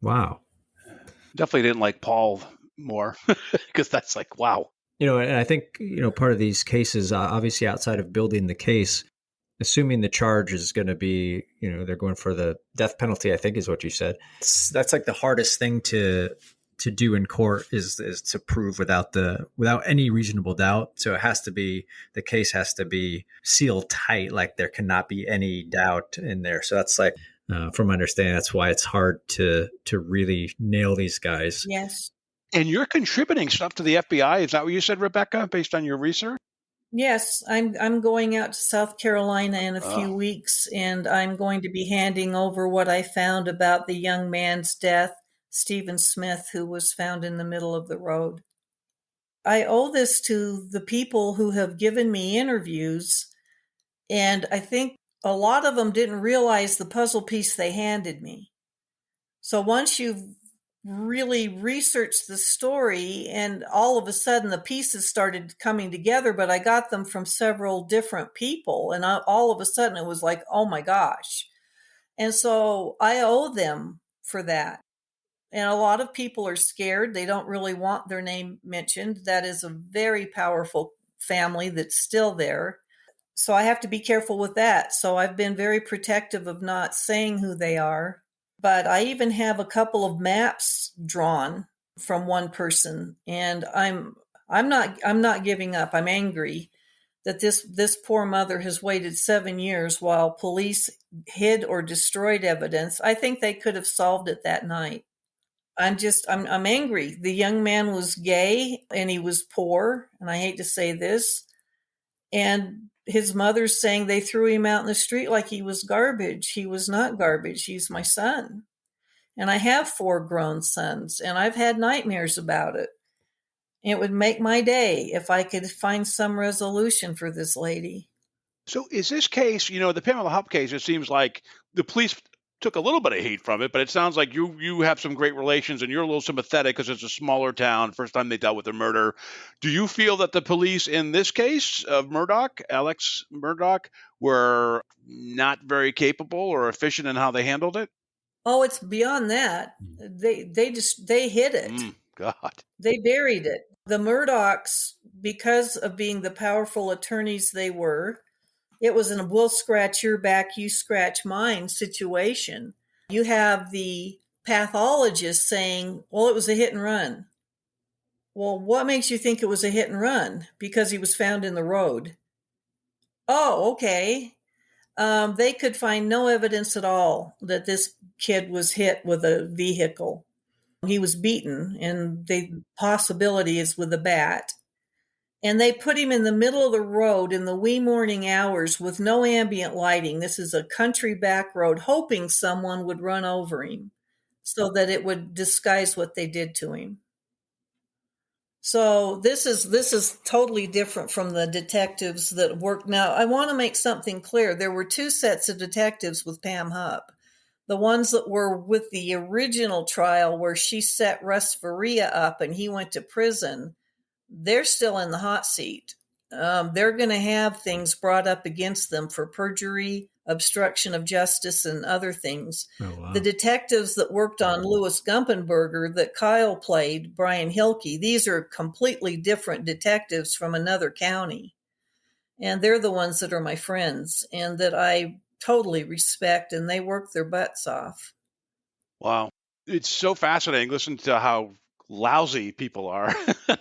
Wow. Definitely didn't like Paul more because that's like, wow. And I think, part of these cases, obviously outside of building the case, assuming the charge is going to be, they're going for the death penalty, I think is what you said. That's like the hardest thing to do in court is to prove without any reasonable doubt. So the case has to be sealed tight. Like there cannot be any doubt in there. So that's like, from my understanding, that's why it's hard to really nail these guys. Yes. And you're contributing stuff to the FBI. Is that what you said, Rebecca, based on your research? Yes, I'm going out to South Carolina in a few weeks, and I'm going to be handing over what I found about the young man's death, Stephen Smith, who was found in the middle of the road. I owe this to the people who have given me interviews, and I think a lot of them didn't realize the puzzle piece they handed me. So once you've really researched the story, and all of a sudden the pieces started coming together, but I got them from several different people, and all of a sudden it was like, oh my gosh. And so I owe them for that. And a lot of people are scared. They don't really want their name mentioned. That is a very powerful family that's still there. So I have to be careful with that. So I've been very protective of not saying who they are. But I even have a couple of maps drawn from one person, and I'm not giving up. I'm angry that this poor mother has waited 7 years while police hid or destroyed evidence. I think they could have solved it that night. I'm angry. The young man was gay and he was poor, and I hate to say this. And his mother's saying they threw him out in the street like he was garbage. He was not garbage. He's my son. And I have 4 grown sons, and I've had nightmares about it. It would make my day if I could find some resolution for this lady. So is this case, the Pamela Hupp case, it seems like the police took a little bit of heat from it, but it sounds like you have some great relations and you're a little sympathetic because it's a smaller town, first time they dealt with a murder. Do you feel that the police in this case of Alex Murdaugh, were not very capable or efficient in how they handled it? Oh, it's beyond that. They hid it. God. They buried it. The Murdaughs, because of being the powerful attorneys they were, it was an we'll scratch your back, you scratch mine situation. You have the pathologist saying, well, it was a hit and run. Well, what makes you think it was a hit and run? Because he was found in the road. Oh, okay. They could find no evidence at all that this kid was hit with a vehicle. He was beaten, and the possibility is with a bat. And they put him in the middle of the road in the wee morning hours with no ambient lighting. This is a country back road, hoping someone would run over him so that it would disguise what they did to him. So this is totally different from the detectives that work. Now, I want to make something clear. There were 2 sets of detectives with Pam Hupp. The ones that were with the original trial where she set Russ Faria up and he went to prison, they're still in the hot seat. They're going to have things brought up against them for perjury, obstruction of justice, and other things. Oh, wow. The detectives that worked on Louis Gumpenberger that Cuyle played, Brian Hilke, these are completely different detectives from another county. And they're the ones that are my friends and that I totally respect, and they work their butts off. Wow. It's so fascinating. Listen to how lousy people are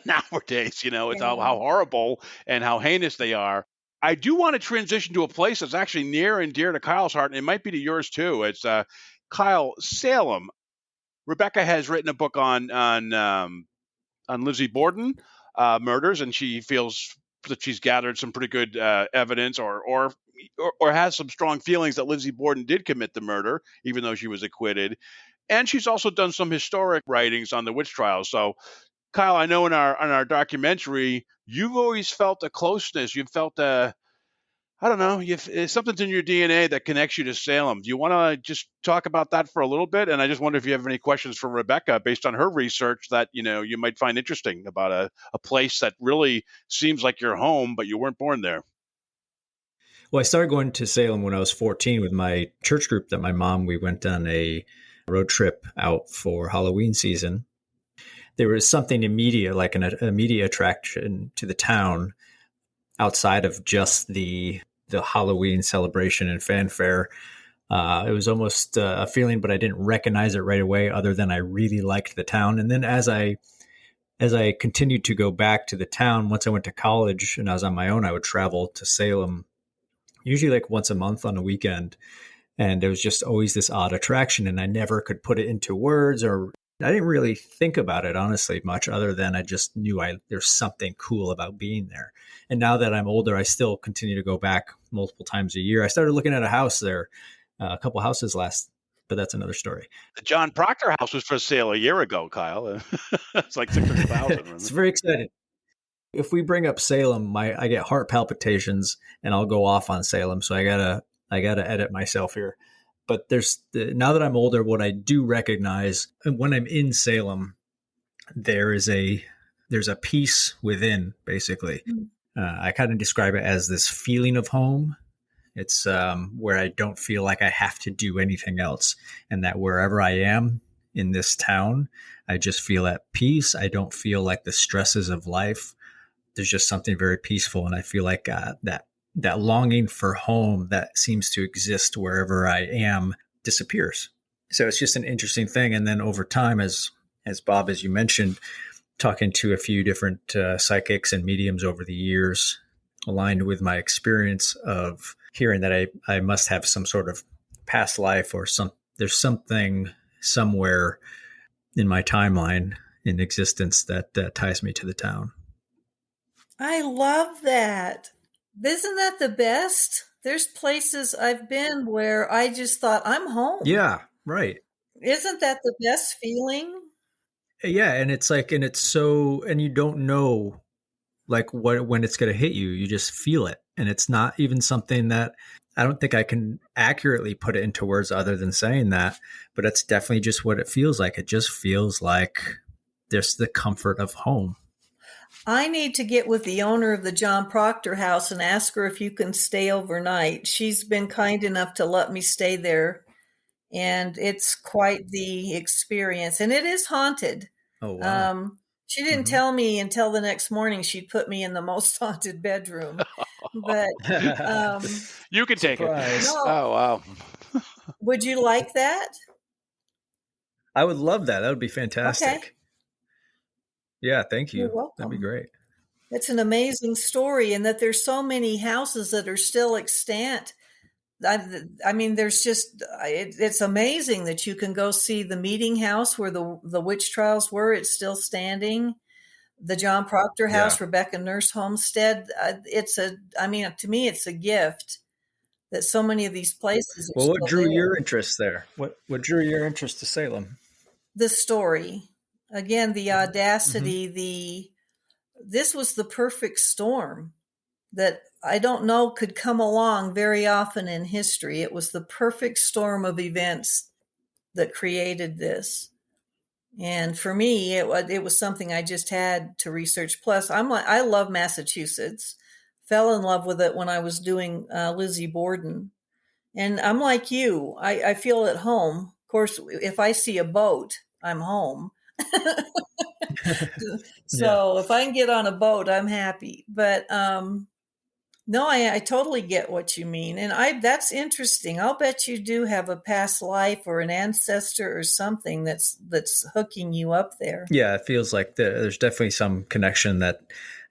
nowadays. It's how horrible and how heinous they are. I do want to transition to a place that's actually near and dear to Kyle's heart, and it might be to yours too. It's Kyle, Salem. Rebecca has written a book on Lizzie Borden murders, and she feels that she's gathered some pretty good evidence, or has some strong feelings that Lizzie Borden did commit the murder, even though she was acquitted. And she's also done some historic writings on the witch trials. So, Kyle, I know in our documentary, you've always felt a closeness. You've felt I don't know, something's in your DNA that connects you to Salem. Do you want to just talk about that for a little bit? And I just wonder if you have any questions for Rebecca based on her research that you might find interesting about a place that really seems like your home, but you weren't born there. Well, I started going to Salem when I was 14 with my church group that we went on a road trip out for Halloween season. There was something immediate, like an immediate attraction to the town outside of just the Halloween celebration and fanfare. It was almost a feeling, but I didn't recognize it right away, other than I really liked the town. And then as I continued to go back to the town, once I went to college and I was on my own, I would travel to Salem, usually like once a month on a weekend. And there was just always this odd attraction, and I never could put it into words, or I didn't really think about it, honestly, much, other than I just knew there's something cool about being there. And now that I'm older, I still continue to go back multiple times a year. I started looking at a house there, a couple houses but that's another story. The John Proctor house was for sale a year ago, Kyle. It's like $600,000. It's very exciting. If we bring up Salem, I get heart palpitations and I'll go off on Salem. So I gotta edit myself here. But now that I'm older, what I do recognize when I'm in Salem, there's a peace within, basically. I kind of describe it as this feeling of home. It's where I don't feel like I have to do anything else, and that wherever I am in this town, I just feel at peace. I don't feel like the stresses of life. There's just something very peaceful, and I feel like that longing for home that seems to exist wherever I am disappears. So it's just an interesting thing. And then over time, as Bob, as you mentioned, talking to a few different psychics and mediums over the years, aligned with my experience of hearing that I must have some sort of past life, or there's something somewhere in my timeline in existence that ties me to the town. I love that. Isn't that the best? There's places I've been where I just thought I'm home. Yeah, right. Isn't that the best feeling? Yeah, and it's like, and it's so, and you don't know like what when it's going to hit you. You just feel it, and it's not even something that I don't think I can accurately put it into words other than saying that, but it's definitely just what it feels like. It just feels like there's the comfort of home. I need to get with the owner of the John Proctor house and ask her if you can stay overnight. She's been kind enough to let me stay there, and it's quite the experience. And it is haunted. Oh wow. She didn't Mhm. tell me until the next morning she'd put me in the most haunted bedroom. But You can take it. Surprise. no, Oh, wow. would you like that? I would love that. That would be Okay, fantastic. Yeah, thank you're you. That'd be welcome. great. It's an amazing story, and that there's so many houses that are still extant. I mean, there's just it's amazing that you can go see the meeting house where the witch trials were. It's still standing. The John Proctor Yeah. house, Rebecca Nurse Homestead. I mean, to me, it's a gift that so many of these places are Well, what still drew there. your interest there? What drew your interest to Salem? The story, again, the Mm-hmm. audacity, this was the perfect storm that I don't know could come along very often in history. It was the perfect storm of events that created this. And for me, it was something I just had to research. Plus, I love Massachusetts. Fell in love with it when I was doing Lizzie Borden, and I'm like you. I feel at home. Of course, if I see a boat, I'm home. Yeah. So if I can get on a boat, I'm happy. But no, I totally get what you mean, and that's interesting. I'll bet you do have a past life or an ancestor or something that's hooking you up there. Yeah, it feels like there's definitely some connection that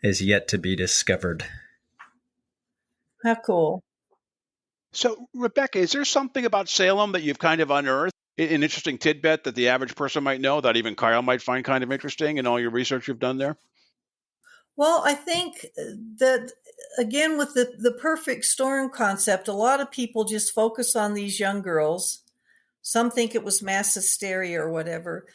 is yet to be discovered. How cool. So, Rebecca, is there something about Salem that you've kind of unearthed? An interesting tidbit that the average person might know that even Kyle might find kind of interesting in all your research you've done there? Well, I think that again with the perfect storm concept, a lot of people just focus on these young girls. Some think it was mass hysteria or whatever.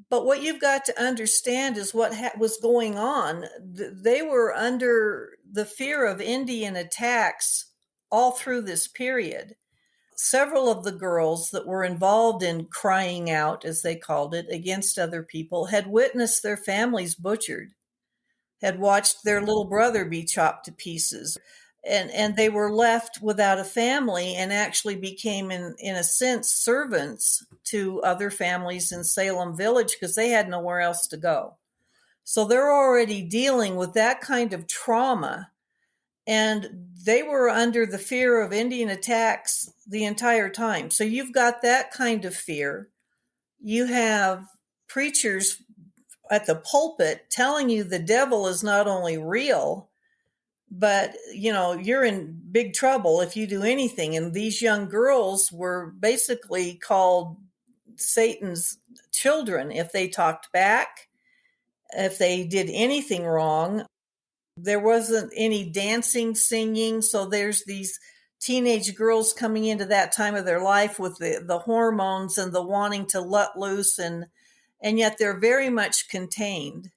But what you've got to understand is what was going on. They were under the fear of Indian attacks all through this period. Several of the girls that were involved in crying out, as they called it, against other people had witnessed their families butchered, had watched their little brother be chopped to pieces. And they were left without a family and actually became, in a sense, servants to other families in Salem Village because they had nowhere else to go. So they're already dealing with that kind of trauma. And they were under the fear of Indian attacks the entire time. So you've got that kind of fear. You have preachers at the pulpit telling you the devil is not only real, but you're in big trouble if you do anything. And these young girls were basically called Satan's children if they talked back, if they did anything wrong. There wasn't any dancing, singing. So there's these teenage girls coming into that time of their life with the hormones and the wanting to let loose, and yet they're very much contained.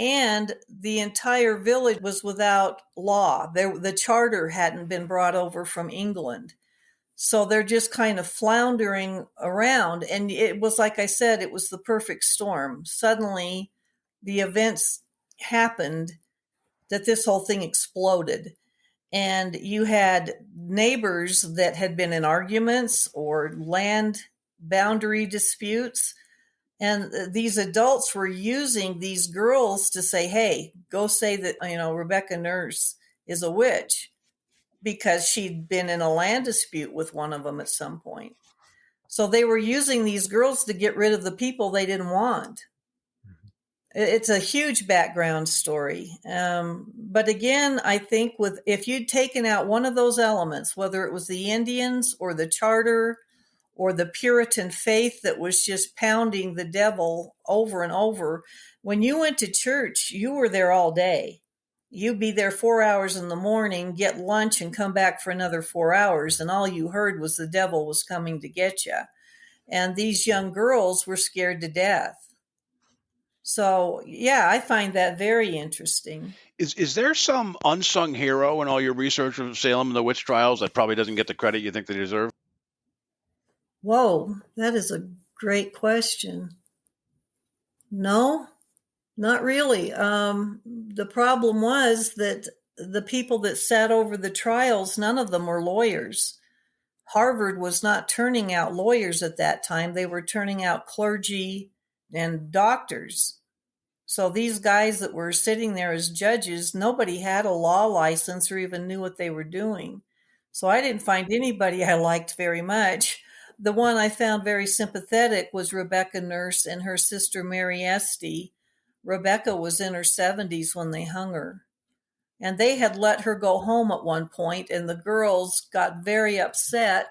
And the entire village was without law. The charter hadn't been brought over from England. So they're just kind of floundering around. And it was, like I said, it was the perfect storm. Suddenly, the events happened that this whole thing exploded. And you had neighbors that had been in arguments or land boundary disputes, and these adults were using these girls to say, hey, go say that, Rebecca Nurse is a witch because she'd been in a land dispute with one of them at some point. So they were using these girls to get rid of the people they didn't want. It's a huge background story. But again, I think if you'd taken out one of those elements, whether it was the Indians or the charter or the Puritan faith that was just pounding the devil over and over, when you went to church, you were there all day. You'd be there 4 hours in the morning, get lunch, and come back for another 4 hours. And all you heard was the devil was coming to get you. and these young girls were scared to death. So, yeah, I find that very interesting. Is there some unsung hero in all your research of Salem and the witch trials that probably doesn't get the credit you think they deserve? Whoa, that is a great question. No, not really. The problem was that the people that sat over the trials, none of them were lawyers. Harvard was not turning out lawyers at that time. They were turning out clergy and doctors. So these guys that were sitting there as judges, nobody had a law license or even knew what they were doing. So I didn't find anybody I liked very much. The one I found very sympathetic was Rebecca Nurse and her sister Mary Esty. Rebecca was in her 70s when they hung her. And they had let her go home at one point, and the girls got very upset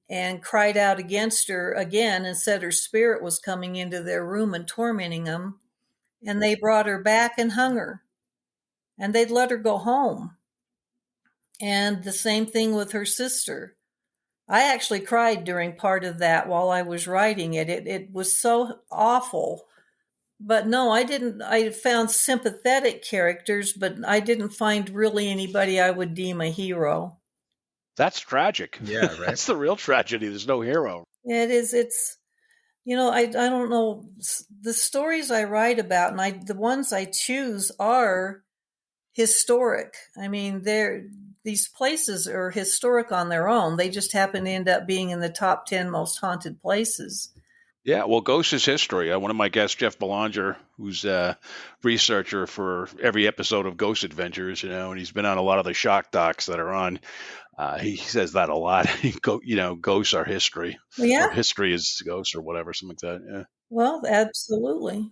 and cried out against her again and said her spirit was coming into their room and tormenting them. And they brought her back and hung her. And they'd let her go home. And the same thing with her sister. I actually cried during part of that while I was writing it. It was so awful. But no, I didn't. I found sympathetic characters, but I didn't find really anybody I would deem a hero. That's tragic. Yeah, right. That's the real tragedy. There's no hero. It is. It's, I don't know. The stories I write about, and the ones I choose are historic. I mean, these places are historic on their own. They just happen to end up being in the top 10 most haunted places. Yeah, well, ghost is history. One of my guests, Jeff Belanger, who's a researcher for every episode of Ghost Adventures, and he's been on a lot of the shock docs that are on. He says that a lot. Ghosts are history. Well, yeah. Or history is ghosts or whatever, something like that. Yeah. Well, absolutely.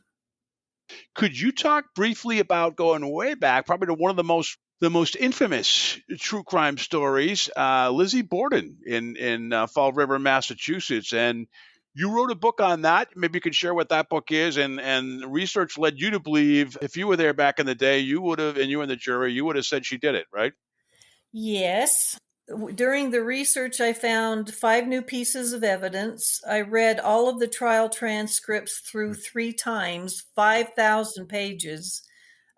Could you talk briefly about going way back, probably to one of the most infamous true crime stories, Lizzie Borden in Fall River, Massachusetts, and you wrote a book on that. Maybe you could share what that book is, and research led you to believe if you were there back in the day, you would have, and you and the jury, you would have said she did it, right? Yes. During the research, I found 5 new pieces of evidence. I read all of the trial transcripts through 3 times, 5,000 pages,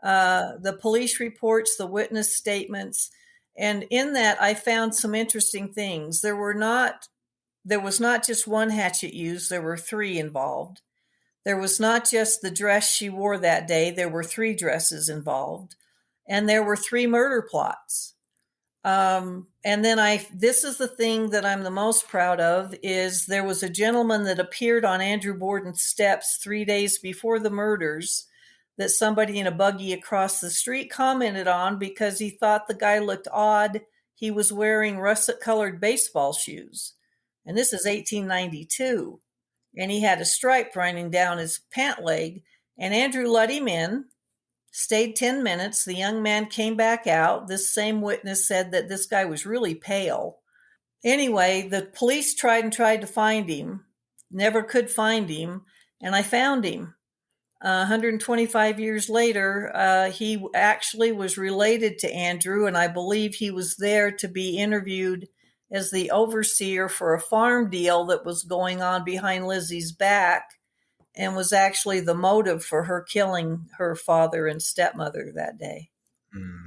the police reports, the witness statements. And in that, I found some interesting things. There was not just one hatchet used, there were 3 involved. There was not just the dress she wore that day, there were 3 dresses involved. And there were 3 murder plots. And then this is the thing that I'm the most proud of, is there was a gentleman that appeared on Andrew Borden's steps 3 days before the murders that somebody in a buggy across the street commented on because he thought the guy looked odd. He was wearing russet-colored baseball shoes. And this is 1892. And he had a stripe running down his pant leg. And Andrew let him in. Stayed 10 minutes. The young man came back out. This same witness said that this guy was really pale. Anyway, the police tried to find him, never could find him, and I found him. 125 years later, he actually was related to Andrew, and I believe he was there to be interviewed as the overseer for a farm deal that was going on behind Lizzie's back, and was actually the motive for her killing her father and stepmother that day.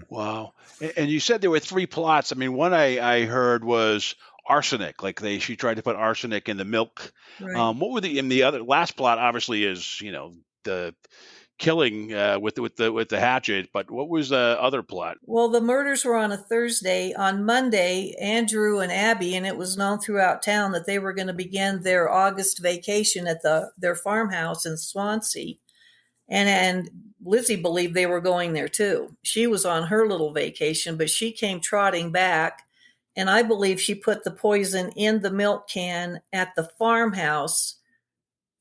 Wow. And you said there were 3 plots. I mean, one I heard was arsenic. Like she tried to put arsenic in the milk. Right. What were in the other last plot? Obviously, is the killing with the hatchet. But what was the other plot? Well, the murders were on a Thursday. On Monday, Andrew and Abby, and it was known throughout town that they were going to begin their August vacation at their farmhouse in Swansea. And Lizzie believed they were going there too. She was on her little vacation, but she came trotting back. And I believe she put the poison in the milk can at the farmhouse,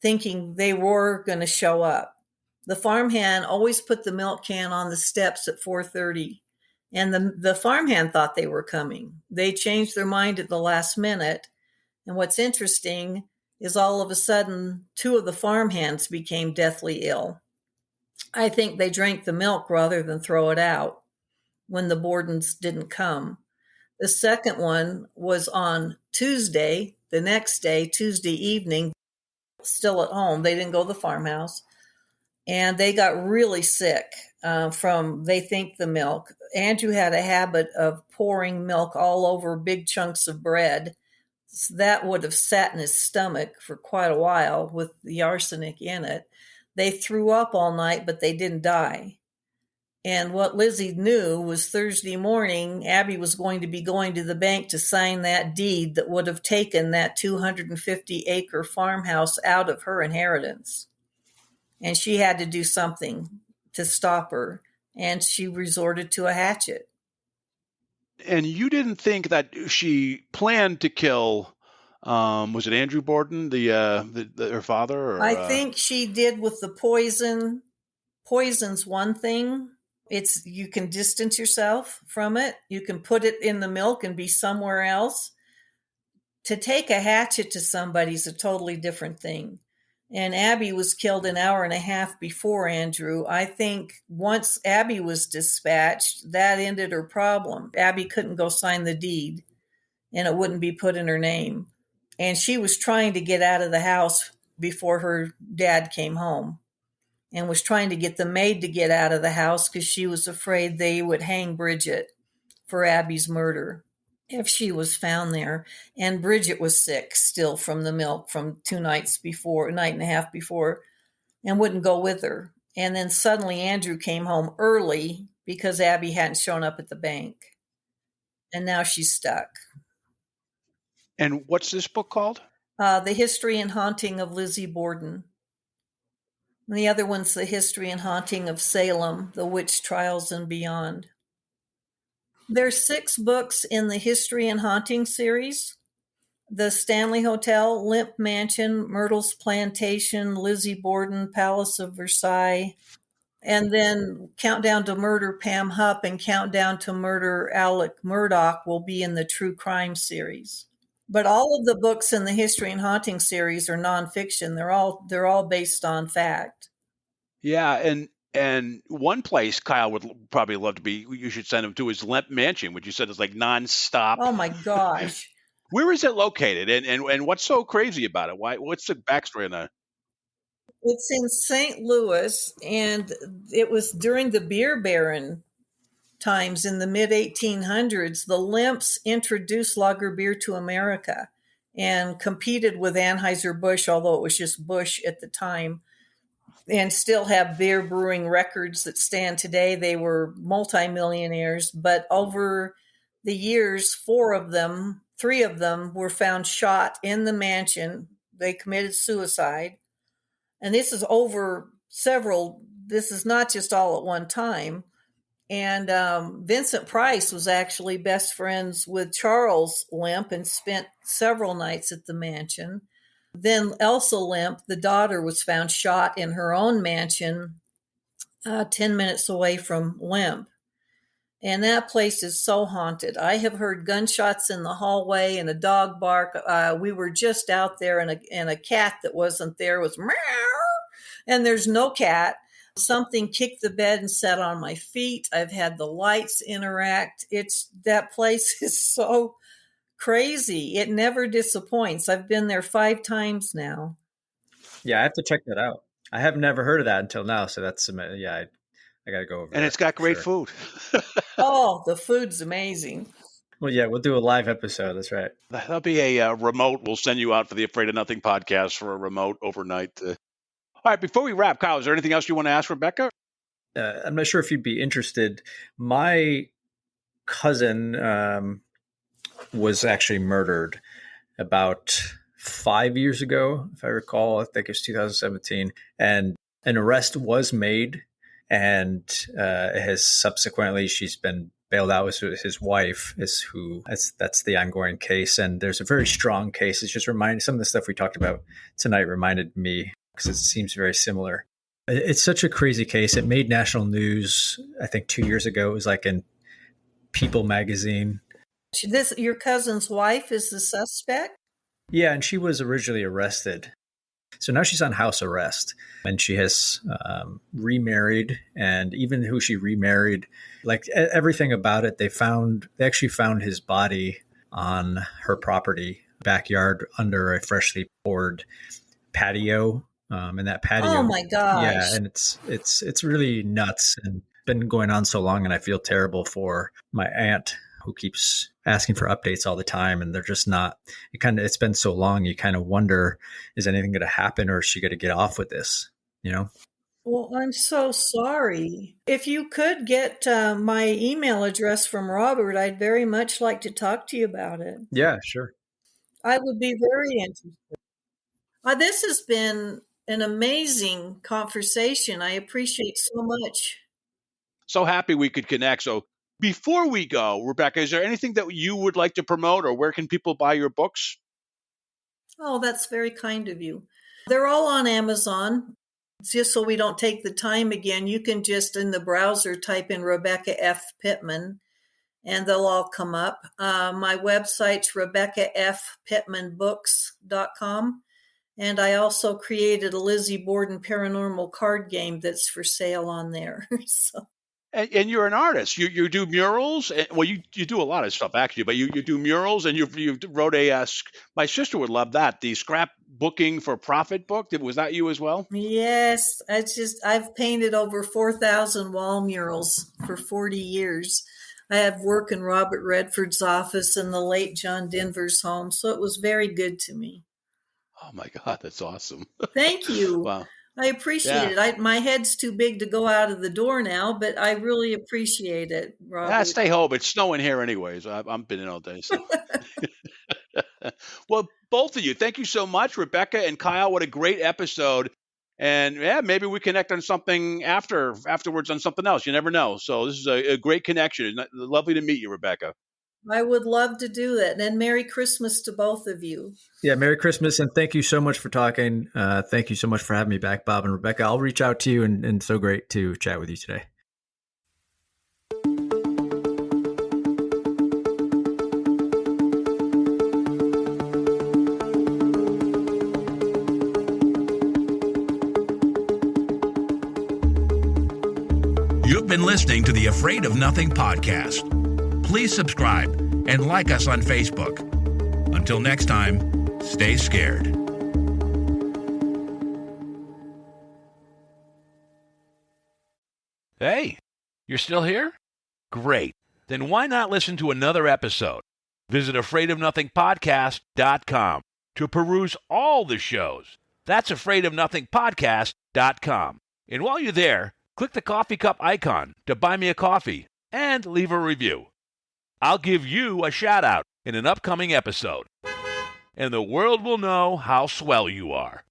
thinking they were going to show up. The farmhand always put the milk can on the steps at 4:30, and the farmhand thought they were coming. They changed their mind at the last minute. And what's interesting is all of a sudden, 2 of the farmhands became deathly ill. I think they drank the milk rather than throw it out when the Bordens didn't come. The second one was on Tuesday, the next day, Tuesday evening, still at home. They didn't go to the farmhouse. And they got really sick from, they think, the milk. Andrew had a habit of pouring milk all over big chunks of bread. So that would have sat in his stomach for quite a while with the arsenic in it. They threw up all night, but they didn't die. And what Lizzie knew was Thursday morning, Abby was going to be going to the bank to sign that deed that would have taken that 250-acre farmhouse out of her inheritance. And she had to do something to stop her. And she resorted to a hatchet. And you didn't think that she planned to kill, was it Andrew Borden, her father? Or, I think she did with the poison. Poison's one thing. It's, you can distance yourself from it. You can put it in the milk and be somewhere else. To take a hatchet to somebody is a totally different thing. And Abby was killed an hour and a half before Andrew. I think once Abby was dispatched, that ended her problem. Abby couldn't go sign the deed, and it wouldn't be put in her name. And she was trying to get out of the house before her dad came home, and was trying to get the maid to get out of the house because she was afraid they would hang Bridget for Abby's murder if she was found there. And Bridget was sick still from the milk from 2 nights before, a night and a half before, and wouldn't go with her. And then suddenly Andrew came home early because Abby hadn't shown up at the bank. And now she's stuck. And what's this book called? The History and Haunting of Lizzie Borden. And the other one's The History and Haunting of Salem, the Witch Trials and Beyond. There's 6 books in the History and Haunting series. The Stanley Hotel, Limp Mansion, Myrtle's Plantation, Lizzie Borden, Palace of Versailles, and then Countdown to Murder, Pam Hupp, and Countdown to Murder, Alec Murdoch will be in the True Crime series. But all of the books in the History and Haunting series are nonfiction. They're all based on fact. Yeah, and one place Kyle would probably love to be, you should send him to, is Lemp Mansion, which you said is like nonstop. Oh my gosh. Where is it located, and what's so crazy about it? What's the backstory on that? It's in St. Louis, and it was during the beer baron times in the mid-1800s. The Limps introduced lager beer to America and competed with Anheuser-Busch, although it was just Busch at the time, and still have beer brewing records that stand today. They were multimillionaires, but over the years, 3 of them were found shot in the mansion. They committed suicide. And this is this is not just all at one time. And Vincent Price was actually best friends with Charles Limp and spent several nights at the mansion. Then Elsa Limp, the daughter, was found shot in her own mansion 10 minutes away from Limp. And that place is so haunted. I have heard gunshots in the hallway and a dog bark. We were just out there, and a cat that wasn't there was meow, and there's no cat. Something kicked the bed and sat on my feet. I've had the lights interact. That place is so crazy. It never disappoints. I've been there 5 times now. Yeah, I have to check that out. I have never heard of that until now. So that's, yeah, I got to go over And it's got great food. Oh, the food's amazing. Well, yeah, we'll do a live episode. That's right. That'll be a remote. We'll send you out for the Afraid of Nothing podcast for a remote overnight. All right, before we wrap, Kyle, is there anything else you want to ask Rebecca? I'm not sure if you'd be interested. My cousin was actually murdered about 5 years ago, if I recall. I think it's 2017. And an arrest was made, and has subsequently, she's been bailed out with his wife, that's the ongoing case. And there's a very strong case. It's just some of the stuff we talked about tonight reminded me, because it seems very similar. It's such a crazy case. It made national news, I think 2 years ago. It was like in People magazine. Your cousin's wife is the suspect? Yeah, and she was originally arrested. So now she's on house arrest, and she has remarried, and even who she remarried, like everything about it, they actually found his body on her property backyard under a freshly poured patio. And that patio, Oh my gosh. yeah, and it's really nuts and been going on so long, and I feel terrible for my aunt who keeps asking for updates all the time, and they're just not. It's been so long, you kind of wonder, is anything going to happen, or is she going to get off with this? You know? Well, I'm so sorry. If you could get my email address from Robert, I'd very much like to talk to you about it. Yeah, sure. I would be very interested. This has been an amazing conversation. I appreciate so much. So happy we could connect. So before we go, Rebecca, is there anything that you would like to promote, or where can people buy your books? Oh, that's very kind of you. They're all on Amazon. Just so we don't take the time again, you can just in the browser type in Rebecca F. Pittman, and they'll all come up. My website's RebeccaFPittmanBooks.com. And I also created a Lizzie Borden paranormal card game that's for sale on there. So. And you're an artist. You do murals. Well, you do a lot of stuff actually, but you do murals, and you wrote my sister would love that, the scrapbooking for profit book. Was that you as well? Yes, I've painted over 4,000 wall murals for 40 years. I had work in Robert Redford's office and the late John Denver's home, so it was very good to me. Oh my God, that's awesome. Thank you. Wow. I appreciate it. My head's too big to go out of the door now, but I really appreciate it, Robert. Yeah, stay home. It's snowing here anyways. I've been in all day. So. Well, both of you, thank you so much, Rebecca and Cuyle. What a great episode. And yeah, maybe we connect on something afterwards on something else. You never know. So this is a great connection. Lovely to meet you, Rebecca. I would love to do that. And Merry Christmas to both of you. Yeah, Merry Christmas. And thank you so much for talking. Thank you so much for having me back, Bob and Rebecca. I'll reach out to you, and so great to chat with you today. You've been listening to the Afraid of Nothing podcast. Please subscribe and like us on Facebook. Until next time, stay scared. Hey, you're still here? Great. Then why not listen to another episode? Visit afraidofnothingpodcast.com to peruse all the shows. That's afraidofnothingpodcast.com. And while you're there, click the coffee cup icon to buy me a coffee and leave a review. I'll give you a shout out in an upcoming episode, and the world will know how swell you are.